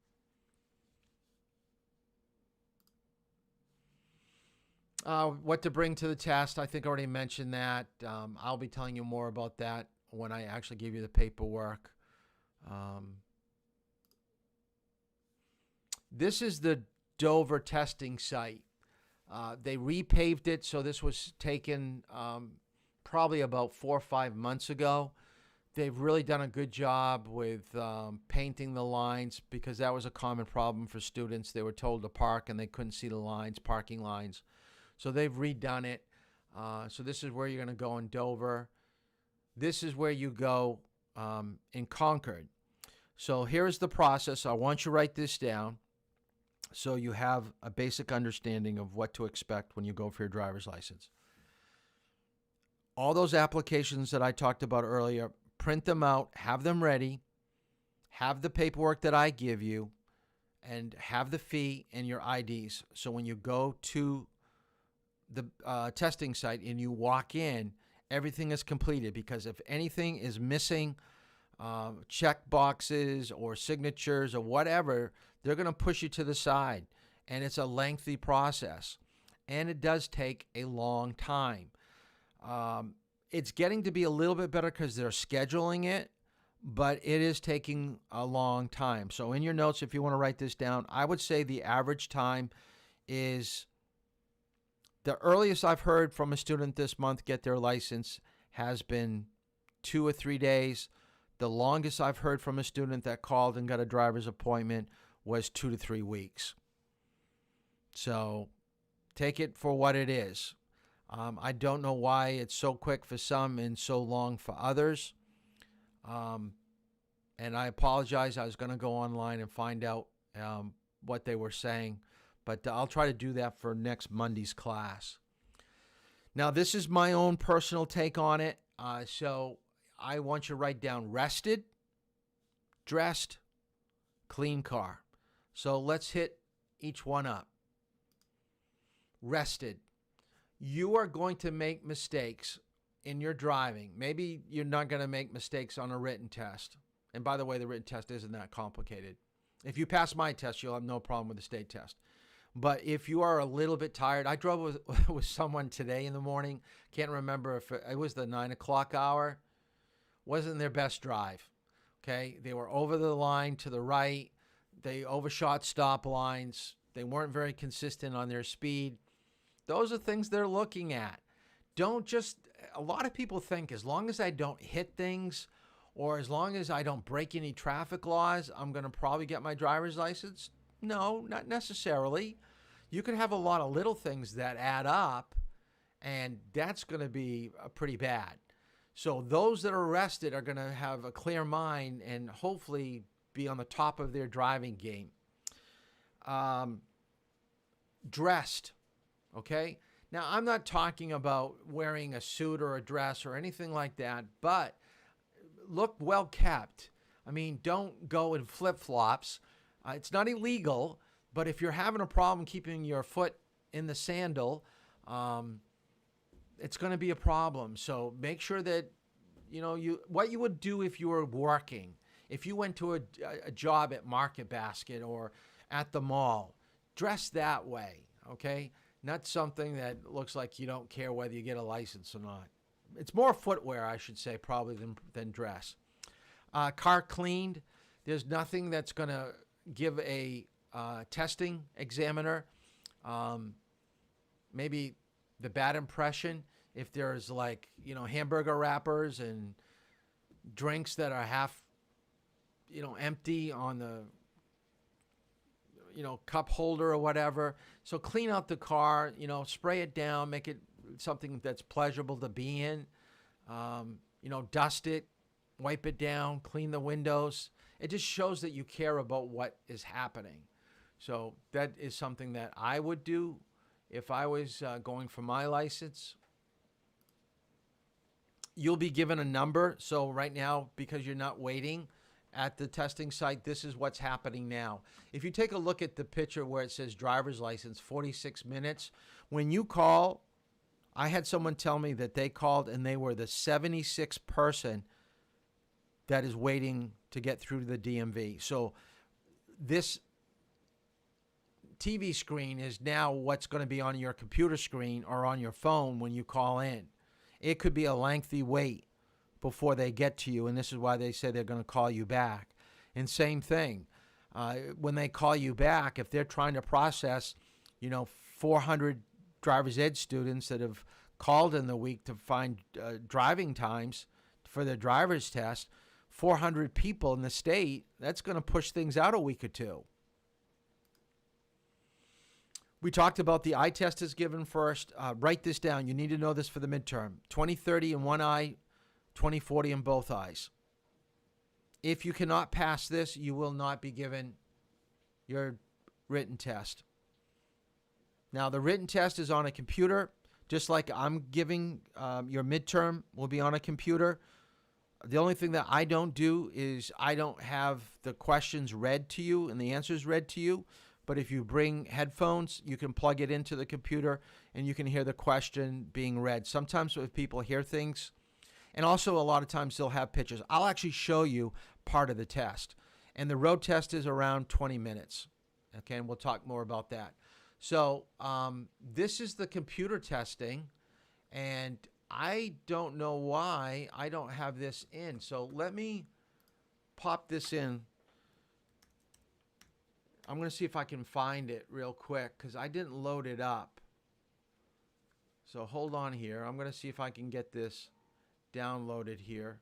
What to bring to the test, I think I already mentioned that. I'll be telling you more about that when I actually give you the paperwork. This is the Dover testing site. They repaved it, so this was taken probably about 4 or 5 months ago. They've really done a good job with painting the lines, because that was a common problem for students. They were told to park and they couldn't see the lines, parking lines. So they've redone it. So this is where you're going to go in Dover. This is where you go in Concord. So here's the process. I want you to write this down so you have a basic understanding of what to expect when you go for your driver's license. All those applications that I talked about earlier, print them out, have them ready, have the paperwork that I give you, and have the fee and your IDs. So when you go to the testing site and you walk in, everything is completed, because if anything is missing, check boxes or signatures or whatever, they're going to push you to the side, and it's a lengthy process, and it does take a long time. It's getting to be a little bit better because they're scheduling it, but it is taking a long time. So in your notes, if you want to write this down, I would say the average time is The earliest I've heard from a student this month get their license has been 2 or 3 days. The longest I've heard from a student that called and got a driver's appointment was 2 to 3 weeks. So take it for what it is. I don't know why it's so quick for some and so long for others. And I apologize. I was going to go online and find out what they were saying, but I'll try to do that for next Monday's class. Now, this is my own personal take on it. So I want you to write down rested, dressed, clean car. So let's hit each one up. Rested. You are going to make mistakes in your driving. Maybe you're not going to make mistakes on a written test. And by the way, the written test isn't that complicated. If you pass my test, you'll have no problem with the state test. But if you are a little bit tired, I drove with someone today in the morning. Can't remember if it was the 9 o'clock hour. Wasn't their best drive. Okay, they were over the line to the right. They overshot stop lines. They weren't very consistent on their speed. Those are things they're looking at. Don't just, a lot of people think as long as I don't hit things or as long as I don't break any traffic laws, I'm going to probably get my driver's license. No, not necessarily. You can have a lot of little things that add up, and that's going to be pretty bad. So those that are arrested are going to have a clear mind and hopefully be on the top of their driving game. Dressed, okay? Now, I'm not talking about wearing a suit or a dress or anything like that, but look well kept. I mean, don't go in flip-flops. It's not illegal, but if you're having a problem keeping your foot in the sandal, it's going to be a problem. So make sure that, what you would do if you were working. If you went to a job at Market Basket or at the mall, dress that way, okay? Not something that looks like you don't care whether you get a license or not. It's more footwear, I should say, probably than dress. Car cleaned. There's nothing that's going to give a testing examiner maybe the bad impression if there's hamburger wrappers and drinks that are half empty on the cup holder or whatever. So clean out the car, spray it down, make it something that's pleasurable to be in. Dust it, wipe it down, clean the windows. It just shows that you care about what is happening. So that is something that I would do if I was going for my license. You'll be given a number. So right now, because you're not waiting at the testing site, this is what's happening now. If you take a look at the picture where it says driver's license, 46 minutes, when you call, I had someone tell me that they called and they were the 76th person that is waiting to get through to the DMV. So this TV screen is now what's going to be on your computer screen or on your phone when you call in. It could be a lengthy wait before they get to you, and this is why they say they're going to call you back. And same thing, when they call you back, if they're trying to process, 400 driver's ed students that have called in the week to find driving times for their driver's test, 400 people in the state, that's going to push things out a week or two. We talked about the eye test is given first. Write this down. You need to know this for the midterm. 20/30 in one eye, 20/40 in both eyes. If you cannot pass this, you will not be given your written test. Now, the written test is on a computer, just like I'm giving your midterm will be on a computer. The only thing that I don't do is I don't have the questions read to you and the answers read to you. But if you bring headphones, you can plug it into the computer and you can hear the question being read. Sometimes if people hear things, and also a lot of times they'll have pictures. I'll actually show you part of the test. And the road test is around 20 minutes. Okay, and we'll talk more about that. So this is the computer testing, and I don't know why I don't have this in. So let me pop this in. I'm going to see if I can find it real quick because I didn't load it up. So hold on here. I'm going to see if I can get this downloaded here.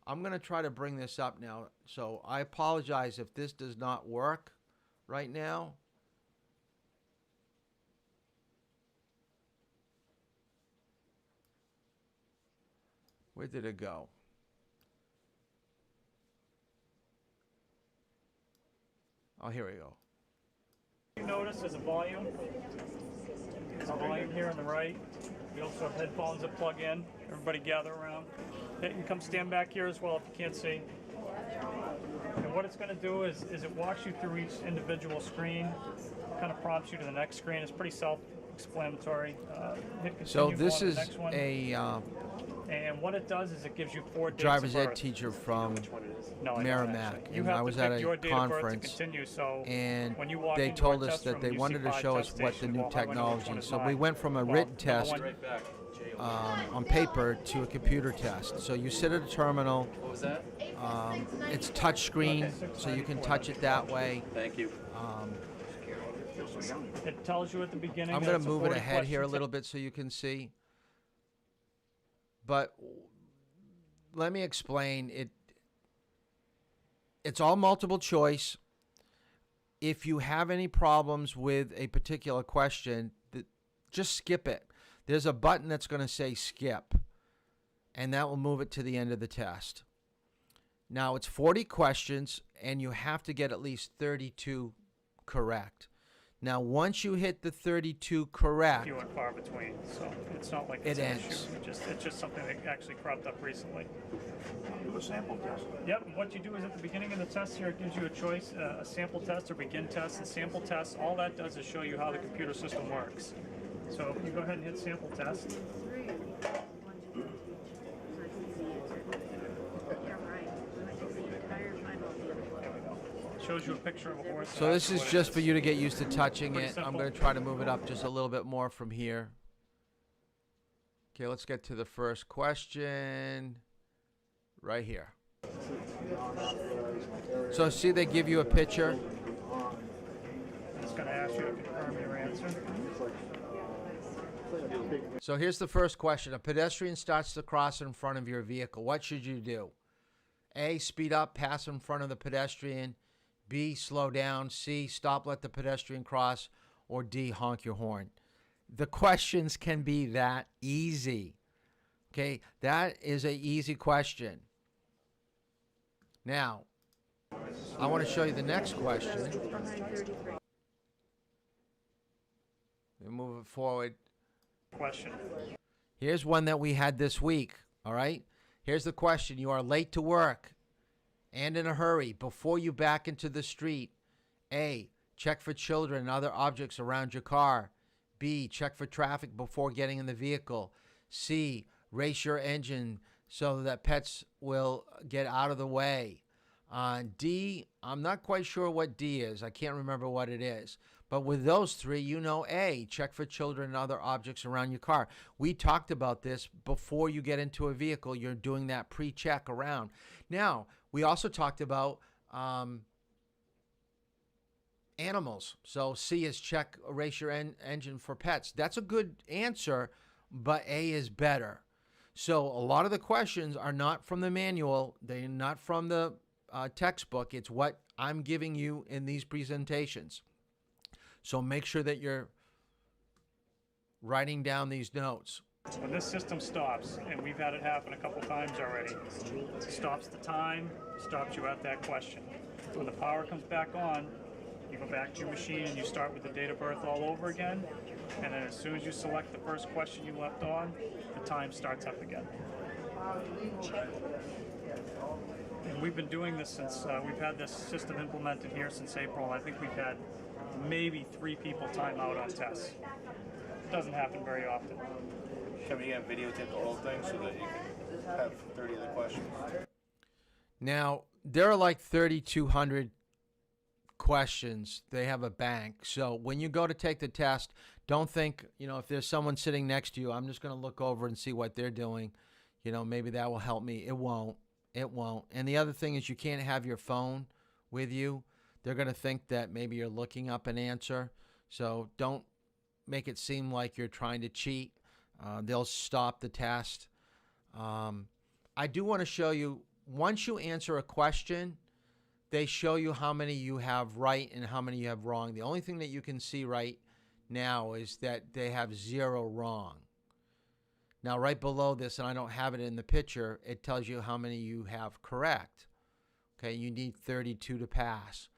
I'm going to try to bring this up now. So I apologize if this does not work right now. Where did it go? Oh, here we go. You notice there's a volume. There's a volume here on the right. We also have headphones that plug in. Everybody gather around. You can come stand back here as well if you can't see. And what it's going to do is it walks you through each individual screen, kind of prompts you to the next screen. It's pretty self-explanatory. Hit continue, So go this on to the is next one. And what it does is it gives you 4 dates driver's of ed birth. teacher from No, I don't Merrimack, actually. You and have I to was pick at your a date of birth to conference, continue, so and when you walk they into told our us test that room, they you wanted see to 5 show us test what the stations. new We'll highlight which one technology. is So mine. we went from a Well, written number test one- on paper to a computer test. So you sit at a terminal. What was that? It's touch screen, so you can touch it that way. Thank you. It tells you at the beginning. I'm that going it's to a move it 40 ahead here a question little bit so you can see. But let me explain it. It's all multiple choice. If you have any problems with a particular question, just skip it. There's a button that's going to say skip, and that will move it to the end of the test. Now, it's 40 questions, and you have to get at least 32 correct. Now, once you hit the 32 correct, few and far between, so it's not like It it's an ends. issue. It's just something that actually cropped up recently. Do a sample test. Yep, and what you do is at the beginning of the test here, it gives you a choice, a sample test or begin test. And sample test, all that does is show you how the computer system works. So you go ahead and hit sample test. Shows you a picture of a horse. so this is just for you to get used to touching Pretty it. I'm simple. going to try to move it up just a little bit more from here. Okay, let's get to the first question right here. So see, they give you a picture. It's going to ask you to confirm your answer. So here's the first question. A pedestrian starts to cross in front of your vehicle. What should you do? A, speed up, pass in front of the pedestrian. B, slow down. C, stop, let the pedestrian cross. Or D, honk your horn. The questions can be that easy. Okay, that is an easy question. Now, I want to show you the next question. We move it forward. Question. Here's one that we had this week, all right? Here's the question. You are late to work and in a hurry. Before you back into the street, A, check for children and other objects around your car. B, check for traffic before getting in the vehicle. C, race your engine so that pets will get out of the way. D, I'm not quite sure what D is. I can't remember what it is. But with those three, you know A, check for children and other objects around your car. We talked about this before you get into a vehicle. You're doing that pre-check around. Now, we also talked about animals. So C is check, erase your engine for pets. That's a good answer, but A is better. So a lot of the questions are not from the manual. They're not from the textbook. It's what I'm giving you in these presentations. So make sure that you're writing down these notes. When this system stops, and we've had it happen a couple times already, it stops the time, stops you at that question. When the power comes back on, you go back to your machine and you start with the date of birth all over again, and then as soon as you select the first question you left on, the time starts up again. And we've been doing this since, we've had this system implemented here since April. I think we've had maybe 3 people time out on tests. It doesn't happen very often. Can we get videotape the whole thing so that you can have 30 of the questions? Now, there are like 3,200 questions. They have a bank. So when you go to take the test, don't think, if there's someone sitting next to you, I'm just going to look over and see what they're doing. Maybe that will help me. It won't. It won't. And the other thing is you can't have your phone with you. They're going to think that maybe you're looking up an answer. So don't make it seem like you're trying to cheat. They'll stop the test. I do want to show you, once you answer a question, they show you how many you have right and how many you have wrong. The only thing that you can see right now is that they have 0 wrong. Now, right below this, and I don't have it in the picture, it tells you how many you have correct. Okay, you need 32 to pass.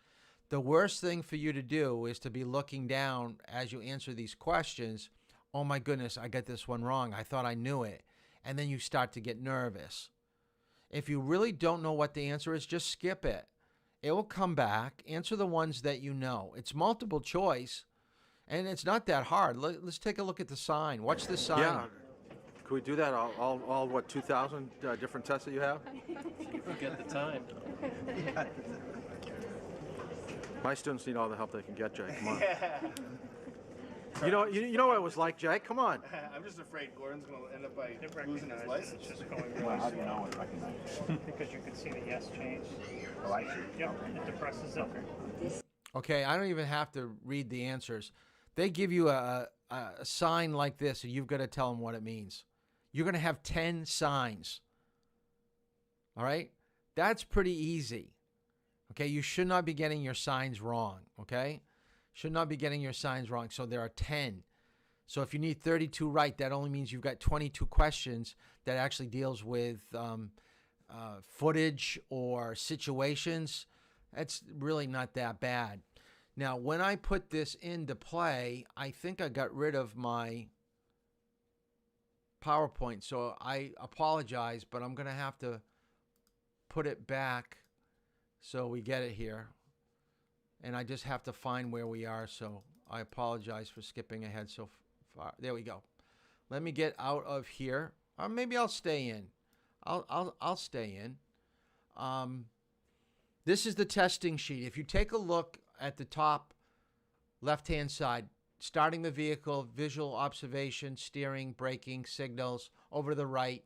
The worst thing for you to do is to be looking down as you answer these questions. Oh my goodness, I got this one wrong. I thought I knew it. And then you start to get nervous. If you really don't know what the answer is, just skip it. It will come back. Answer the ones that you know. It's multiple choice, and it's not that hard. Let's take a look at the sign. Watch the sign. Yeah. Can we do that? All what, 2,000 different tests that you have? Forget the time. My students need all the help they can get, Jake. Come on. You know what it was like, Jake? Come on. I'm just afraid Gordon's going to end up by losing his license. It's just going really Well, how do you know it recognizes? because you can see the yes change. Oh, I see. Yep, it depresses it. Okay, I don't even have to read the answers. They give you a sign like this, and you've got to tell them what it means. You're going to have 10 signs. All right? That's pretty easy. Okay, you should not be getting your signs wrong, okay? Should not be getting your signs wrong. So there are 10. So if you need 32 right, that only means you've got 22 questions that actually deals with footage or situations. That's really not that bad. Now, when I put this into play, I think I got rid of my PowerPoint. So I apologize, but I'm going to have to put it back so we get it here. And I just have to find where we are, so I apologize for skipping ahead so far. There we go. Let me get out of here. Or maybe I'll stay in. I'll stay in. This is the testing sheet. If you take a look at the top left-hand side, starting the vehicle, visual observation, steering, braking, signals, over to the right,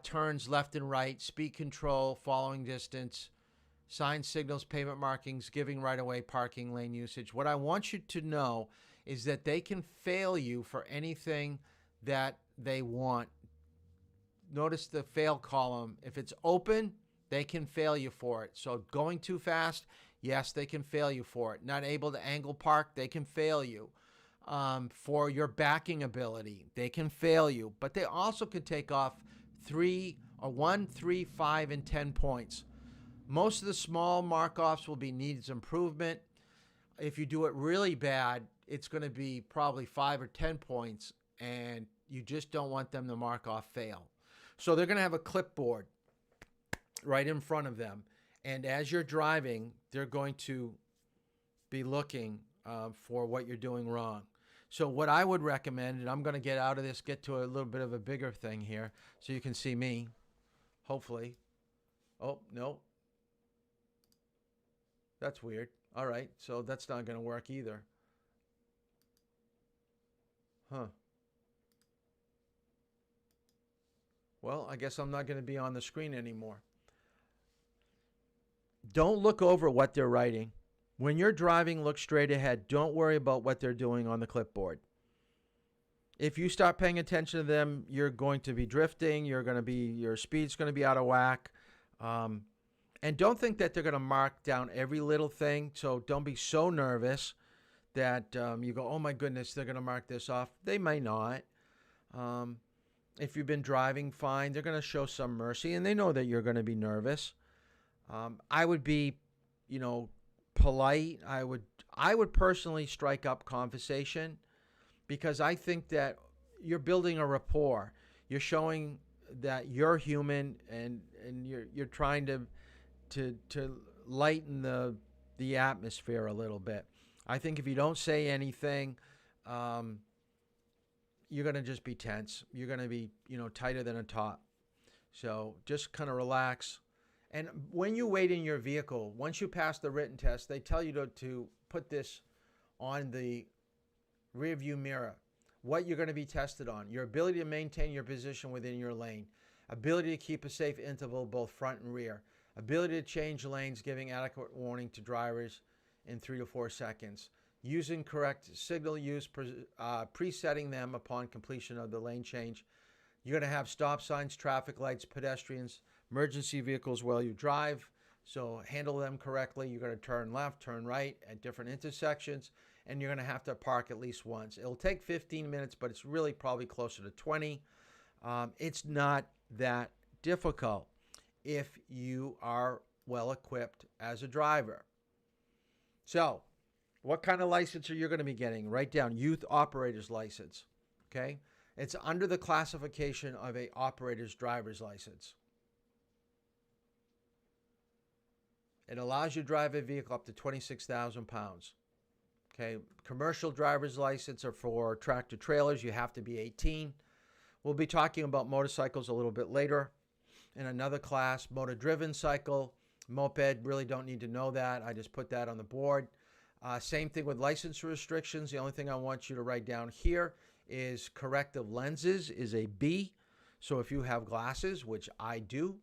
turns left and right, speed control, following distance, sign signals, pavement markings, giving right-of-way, parking, lane usage. What I want you to know is that they can fail you for anything that they want. Notice the fail column. If it's open, they can fail you for it. So going too fast, yes, they can fail you for it. Not able to angle park, they can fail you. For your backing ability, they can fail you. But they also can take off 1, 3, 5, and 10 points. Most of the small mark-offs will be needs improvement. If you do it really bad, it's going to be probably 5 or 10 points, and you just don't want them to mark off fail. So they're going to have a clipboard right in front of them, and as you're driving, they're going to be looking for what you're doing wrong. So what I would recommend, and I'm going to get out of this, get to a little bit of a bigger thing here so you can see me, hopefully. Oh, no. That's weird. All right, so that's not going to work either. Huh. Well, I guess I'm not going to be on the screen anymore. Don't look over what they're writing. When you're driving, look straight ahead. Don't worry about what they're doing on the clipboard. If you start paying attention to them, you're going to be drifting. Your speed's going to be out of whack. And don't think that they're going to mark down every little thing. So don't be so nervous that you go, oh my goodness, they're going to mark this off. They may not. If you've been driving fine, they're going to show some mercy, and they know that you're going to be nervous. I would be, polite. I would personally strike up conversation, because I think that you're building a rapport. You're showing that you're human, and you're trying to lighten the atmosphere a little bit. I think if you don't say anything, you're going to just be tense. You're going to be, tighter than a top. So just kind of relax. And when you wait in your vehicle, once you pass the written test, they tell you to put this on the rear view mirror. What you're going to be tested on: your ability to maintain your position within your lane, ability to keep a safe interval both front and rear, ability to change lanes, giving adequate warning to drivers in 3 to 4 seconds. using correct signal use, presetting them upon completion of the lane change. You're going to have stop signs, traffic lights, pedestrians, emergency vehicles while you drive. So handle them correctly. You're going to turn left, turn right at different intersections, and you're going to have to park at least once. It'll take 15 minutes, but it's really probably closer to 20. It's not that difficult if you are well equipped as a driver. So, what kind of license are you going to be getting? Write down youth operator's license. Okay? It's under the classification of a operator's driver's license. It allows you to drive a vehicle up to 26,000 pounds. Okay, commercial driver's license are for tractor trailers. You have to be 18. We'll be talking about motorcycles a little bit later in another class. Motor-driven cycle, moped, really don't need to know that. I just put that on the board. Same thing with license restrictions. The only thing I want you to write down here is corrective lenses is a B. So if you have glasses, which I do,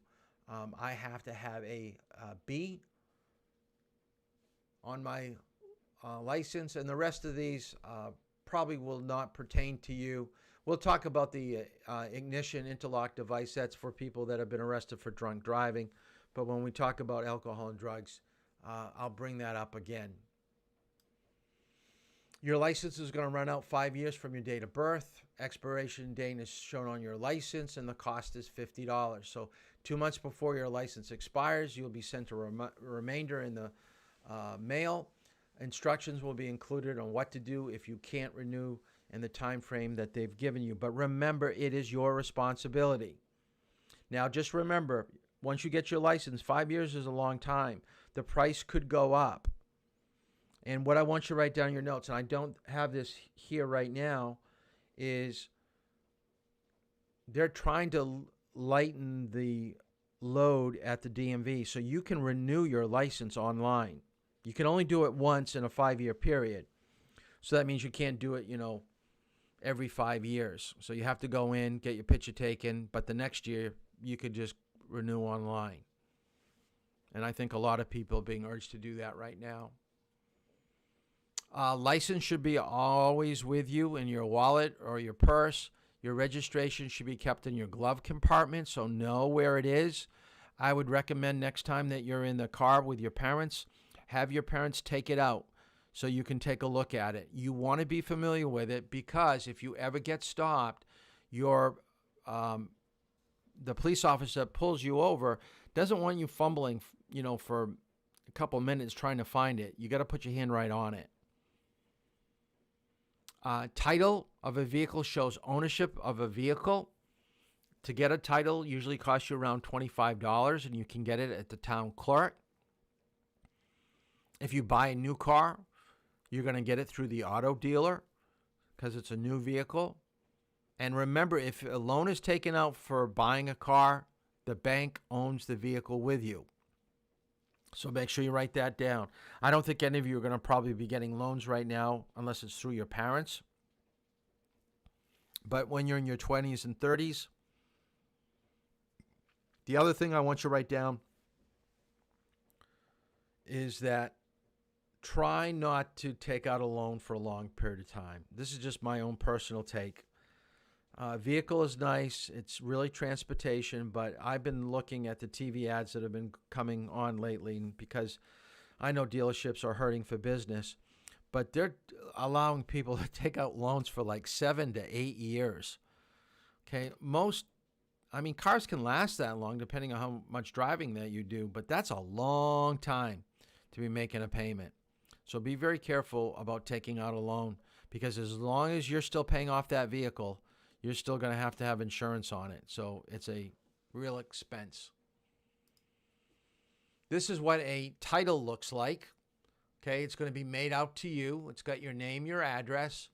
I have to have a B on my license, and the rest of these probably will not pertain to you. We'll talk about the ignition interlock device. That's for people that have been arrested for drunk driving. But when we talk about alcohol and drugs, I'll bring that up again. Your license is going to run out 5 years from your date of birth. Expiration date is shown on your license, and the cost is $50. So 2 months before your license expires, you'll be sent a remainder in the mail. Instructions will be included on what to do if you can't renew in the time frame that they've given you. But remember, it is your responsibility. Now, just remember, once you get your license, 5 years is a long time. The price could go up. And what I want you to write down in your notes, and I don't have this here right now, is they're trying to lighten the load at the DMV so you can renew your license online. You can only do it once in a 5-year period. So that means you can't do it, every 5 years. So you have to go in, get your picture taken, but the next year you could just renew online. And I think a lot of people are being urged to do that right now. License should be always with you in your wallet or your purse. Your registration should be kept in your glove compartment, so know where it is. I would recommend next time that you're in the car with your parents, have your parents take it out so you can take a look at it. You want to be familiar with it because if you ever get stopped, the police officer that pulls you over doesn't want you fumbling, for a couple of minutes trying to find it. You got to put your hand right on it. Title of a vehicle shows ownership of a vehicle. To get a title usually costs you around $25, and you can get it at the town clerk. If you buy a new car, you're going to get it through the auto dealer because it's a new vehicle. And remember, if a loan is taken out for buying a car, the bank owns the vehicle with you. So make sure you write that down. I don't think any of you are going to probably be getting loans right now unless it's through your parents. But when you're in your 20s and 30s, the other thing I want you to write down is that try not to take out a loan for a long period of time. This is just my own personal take. Vehicle is nice. It's really transportation, but I've been looking at the TV ads that have been coming on lately because I know dealerships are hurting for business, but they're allowing people to take out loans for like 7 to 8 years. Okay, cars can last that long depending on how much driving that you do, but that's a long time to be making a payment. So be very careful about taking out a loan because as long as you're still paying off that vehicle, you're still going to have insurance on it. So it's a real expense. This is what a title looks like. Okay, it's going to be made out to you. It's got your name, your address.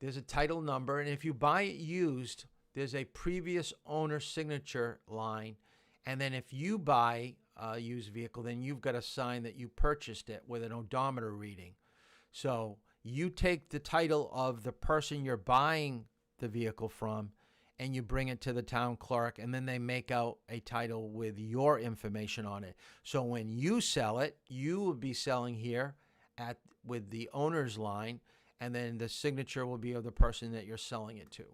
There's a title number. And if you buy it used, there's a previous owner signature line. And then if you buy a used vehicle, then you've got to sign that you purchased it with an odometer reading. So you take the title of the person you're buying the vehicle from and you bring it to the town clerk, and then they make out a title with your information on it. So when you sell it, you will be selling here with the owner's line, and then the signature will be of the person that you're selling it to.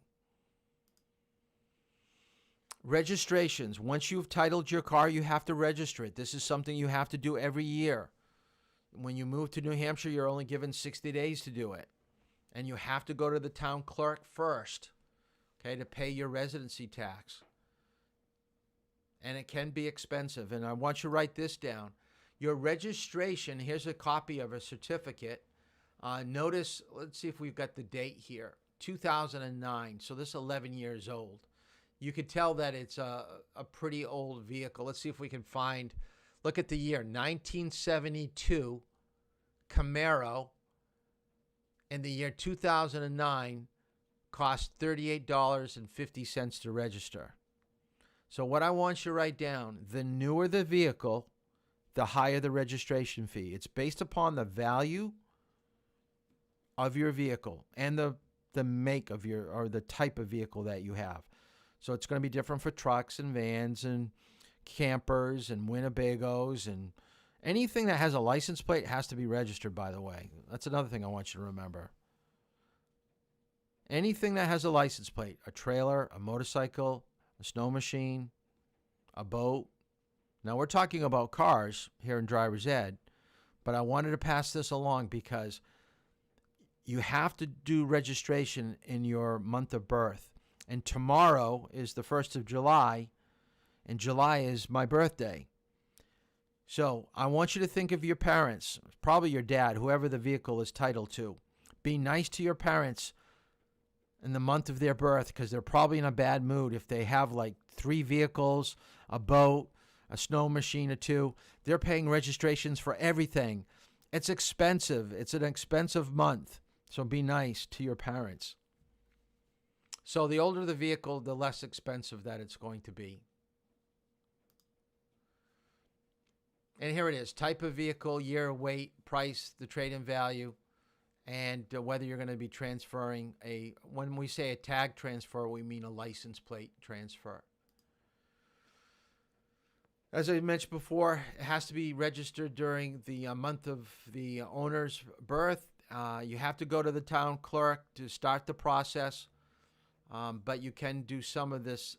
Registrations. Once you've titled your car, you have to register it. This is something you have to do every year. When you move to New Hampshire, you're only given 60 days to do it. And you have to go to the town clerk first, okay, to pay your residency tax. And it can be expensive. And I want you to write this down. Your registration, here's a copy of a certificate. Notice, let's see if we've got the date here, 2009. So this is 11 years old. You could tell that it's a pretty old vehicle. Let's see if we can find, look at the year, 1972 Camaro. In the year 2009, cost $38.50 to register. So what I want you to write down, the newer the vehicle, the higher the registration fee. It's based upon the value of your vehicle and the make of your, or the type of vehicle that you have. So it's going to be different for trucks and vans and campers and Winnebagos, and anything that has a license plate has to be registered, by the way. That's another thing I want you to remember. Anything that has a license plate, a trailer, a motorcycle, a snow machine, a boat. Now, we're talking about cars here in Driver's Ed, but I wanted to pass this along because you have to do registration in your month of birth. And tomorrow is the 1st of July, and July is my birthday. So I want you to think of your parents, probably your dad, whoever the vehicle is titled to. Be nice to your parents in the month of their birth, because they're probably in a bad mood if they have like 3 vehicles, a boat, a snow machine or 2. They're paying registrations for everything. It's expensive. It's an expensive month. So be nice to your parents. So the older the vehicle, the less expensive that it's going to be. And here it is. Type of vehicle, year, weight, price, the trade-in value, and whether you're going to be transferring a, when we say a tag transfer, we mean a license plate transfer. As I mentioned before, it has to be registered during the month of the owner's birth. You have to go to the town clerk to start the process, but you can do some of this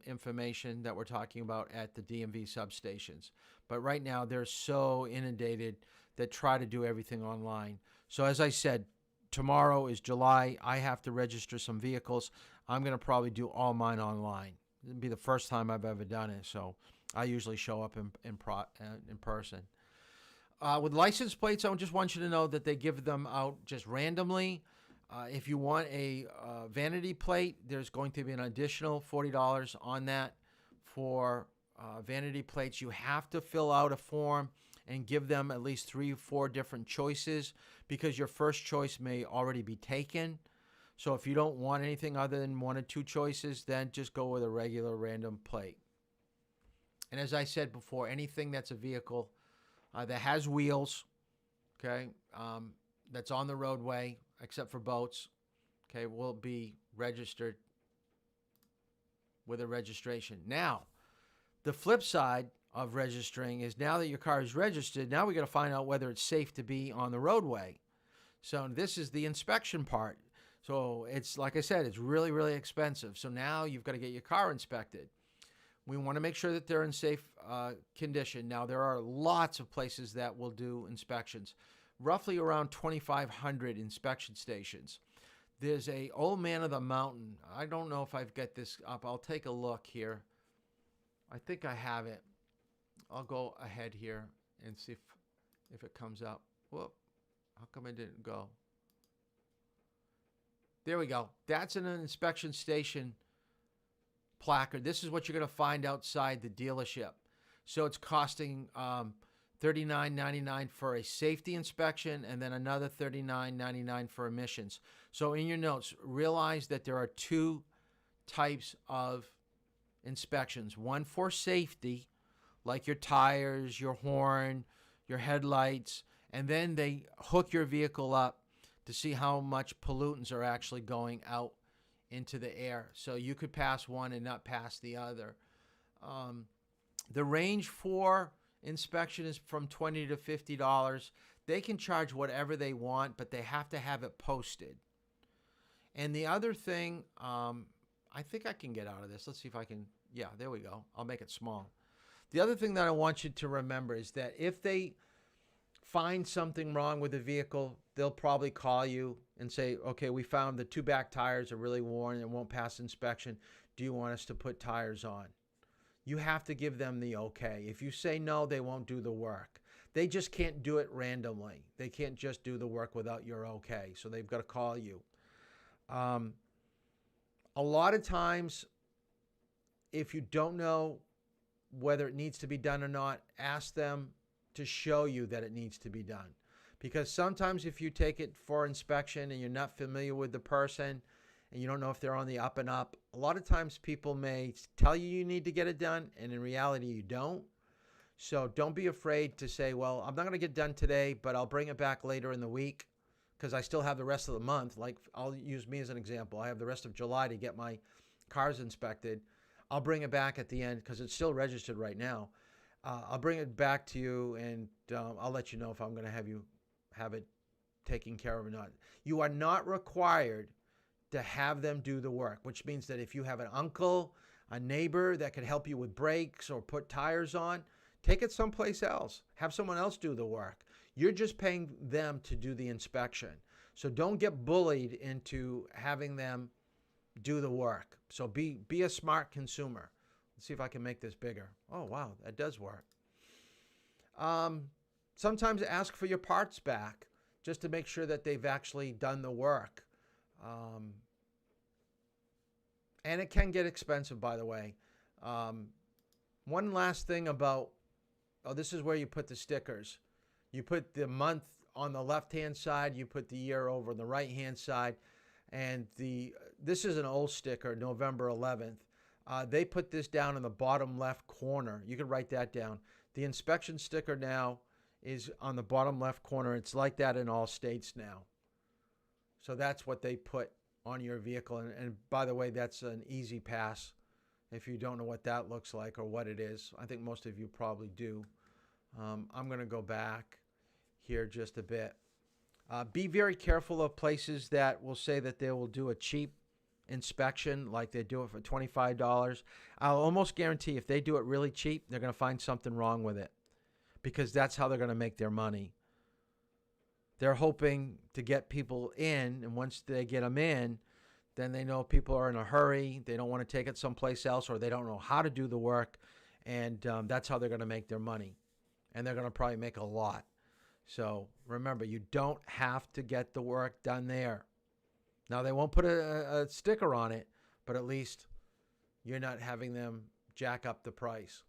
information that we're talking about at the DMV substations. But right now, they're so inundated that try to do everything online. So as I said, tomorrow is July. I have to register some vehicles. I'm going to probably do all mine online. It'll be the first time I've ever done it, so I usually show up in person. With license plates, I just want you to know that they give them out just randomly. If you want a vanity plate, there's going to be an additional $40 on that for vanity plates. You have to fill out a form and give them at least 3 or 4 different choices, because your first choice may already be taken. So if you don't want anything other than 1 or 2 choices, then just go with a regular random plate. And as I said before, anything that's a vehicle that has wheels, okay, that's on the roadway, except for boats, okay, will be registered with a registration. Now, the flip side of registering is, now that your car is registered, now we got to find out whether it's safe to be on the roadway. So this is the inspection part. So it's, like I said, it's really, really expensive. So now you've got to get your car inspected. We want to make sure that they're in safe condition. Now, there are lots of places that will do inspections, roughly around 2,500 inspection stations. There's a Old Man of the Mountain. I don't know if I've got this up. I'll take a look here. I think I have it. I'll go ahead here and see if it comes up. Whoop. How come it didn't go? There we go. That's an inspection station placard. This is what you're going to find outside the dealership. So it's costing $39.99 for a safety inspection, and then another $39.99 for emissions. So in your notes, realize that there are 2 types of inspections. One for safety, like your tires, your horn, your headlights, and then they hook your vehicle up to see how much pollutants are actually going out into the air. So you could pass one and not pass the other. The range for inspection is from $20 to $50. They can charge whatever they want, but they have to have it posted. And the other thing, I think I can get out of this. Let's see if I can. Yeah, there we go. I'll make it small. The other thing that I want you to remember is that if they find something wrong with the vehicle, they'll probably call you and say, okay, we found the 2 back tires are really worn and won't pass inspection. Do you want us to put tires on? You have to give them the okay. If you say no, they won't do the work. They just can't do it randomly. They can't just do the work without your okay. So they've got to call you. A lot of times, if you don't know whether it needs to be done or not, ask them to show you that it needs to be done. Because sometimes if you take it for inspection and you're not familiar with the person and you don't know if they're on the up and up, a lot of times people may tell you you need to get it done, and in reality you don't. So don't be afraid to say, well, I'm not going to get done today, but I'll bring it back later in the week because I still have the rest of the month. Like, I'll use me as an example. I have the rest of July to get my cars inspected. I'll bring it back at the end because it's still registered right now. I'll bring it back to you, and I'll let you know if I'm going to have it taken care of or not. You are not required to have them do the work, which means that if you have an uncle, a neighbor that could help you with brakes or put tires on, take it someplace else. Have someone else do the work. You're just paying them to do the inspection. So don't get bullied into having them do the work. So be a smart consumer. Let's see if I can make this bigger. Oh, wow, that does work. Sometimes ask for your parts back just to make sure that they've actually done the work. And it can get expensive, by the way. One last thing about, this is where you put the stickers. You put the month on the left-hand side, you put the year over on the right-hand side, and this is an old sticker, November 11th. They put this down in the bottom left corner. You can write that down. The inspection sticker now is on the bottom left corner. It's like that in all states now. So that's what they put on your vehicle. And by the way, that's an easy pass if you don't know what that looks like or what it is. I think most of you probably do. I'm going to go back here just a bit. Be very careful of places that will say that they will do a cheap inspection, like they do it for $25. I'll almost guarantee if they do it really cheap, they're going to find something wrong with it, because that's how they're going to make their money. They're hoping to get people in, and once they get them in, then they know people are in a hurry. They don't want to take it someplace else, or they don't know how to do the work, and that's how they're going to make their money. And they're going to probably make a lot. So remember, you don't have to get the work done there. Now, they won't put a sticker on it, but at least you're not having them jack up the price.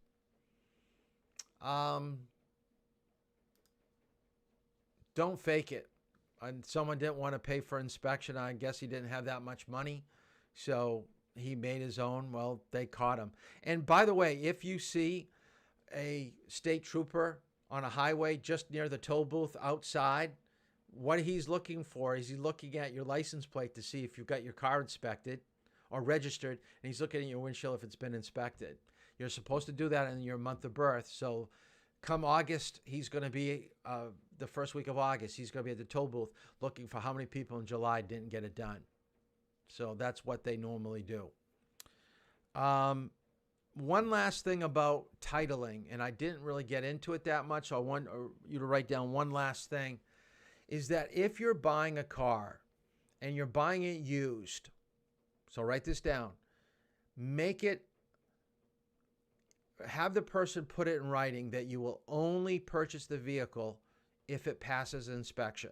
Don't fake it. And someone didn't want to pay for inspection. I guess he didn't have that much money, so he made his own. Well, they caught him. And by the way, if you see a state trooper on a highway just near the toll booth outside, what he's looking for is he's looking at your license plate to see if you've got your car inspected or registered, and he's looking at your windshield if it's been inspected. You're supposed to do that in your month of birth. So come August, he's going to be, the first week of August, he's going to be at the toll booth looking for how many people in July didn't get it done. So that's what they normally do. One last thing about titling, and I didn't really get into it that much, so I want you to write down one last thing, is that if you're buying a car and you're buying it used, so write this down, have the person put it in writing that you will only purchase the vehicle if it passes inspection.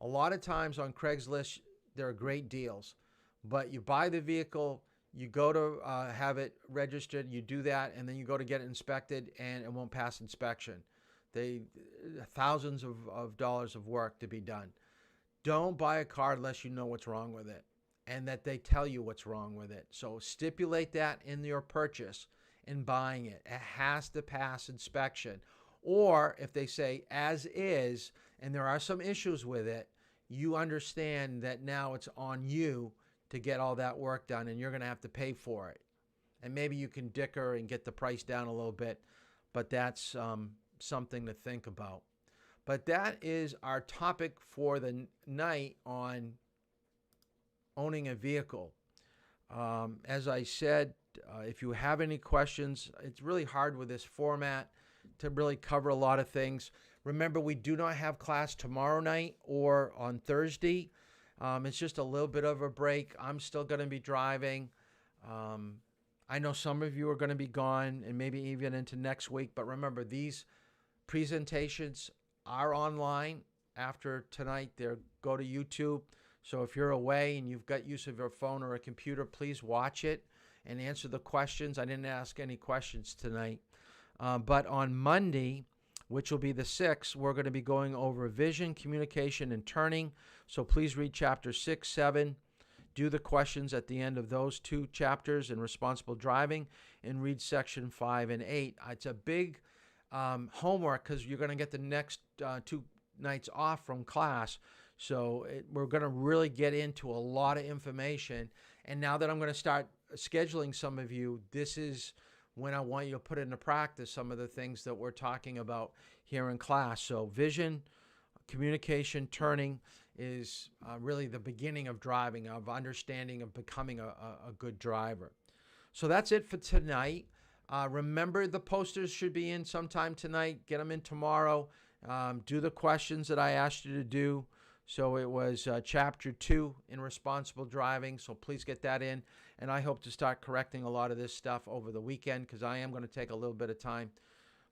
A lot of times on Craigslist, there are great deals, but you buy the vehicle, you go to have it registered, you do that, and then you go to get it inspected, and it won't pass inspection. Thousands of dollars of work to be done. Don't buy a car unless you know what's wrong with it and that they tell you what's wrong with it. So stipulate that in your purchase in buying it. It has to pass inspection. Or if they say as is and there are some issues with it, you understand that now it's on you to get all that work done, and you're going to have to pay for it. And maybe you can dicker and get the price down a little bit. but that's something to think about. But that is our topic for the night on owning a vehicle. As I said, if you have any questions, it's really hard with this format to really cover a lot of things. Remember, we do not have class tomorrow night or on Thursday. It's just a little bit of a break. I'm still going to be driving. I know some of you are going to be gone and maybe even into next week. But remember, these presentations are online after tonight. Go to YouTube. So if you're away and you've got use of your phone or a computer, please watch it and answer the questions. I didn't ask any questions tonight. But on Monday, which will be the 6th, we're going to be going over vision, communication, and turning. So please read chapter 6, 7. Do the questions at the end of those 2 chapters in responsible driving, and read section 5 and 8. It's a big homework because you're going to get the next 2 nights off from class. So we're going to really get into a lot of information. And now that I'm going to start scheduling some of you, this is when I want you to put into practice some of the things that we're talking about here in class. So vision, communication, turning is really the beginning of driving, of understanding, of becoming a good driver. So that's it for tonight. Remember, the posters should be in sometime tonight. Get them in tomorrow. Do the questions that I asked you to do. So it was chapter 2 in responsible driving. So please get that in. And I hope to start correcting a lot of this stuff over the weekend, because I am going to take a little bit of time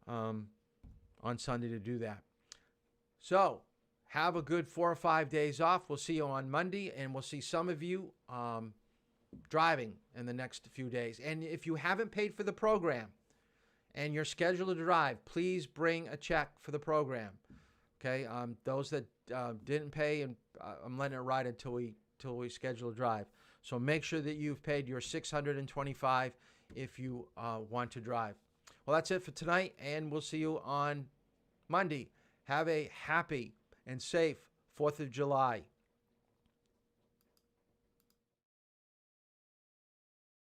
on Sunday to do that. So have a good 4 or 5 days off. We'll see you on Monday, and we'll see some of you driving in the next few days. And if you haven't paid for the program and you're scheduled to drive, please bring a check for the program. Okay, those that didn't pay, and I'm letting it ride until we schedule a drive. So make sure that you've paid your $625 if you want to drive. Well, that's it for tonight, and we'll see you on Monday. Have a happy and safe 4th of July.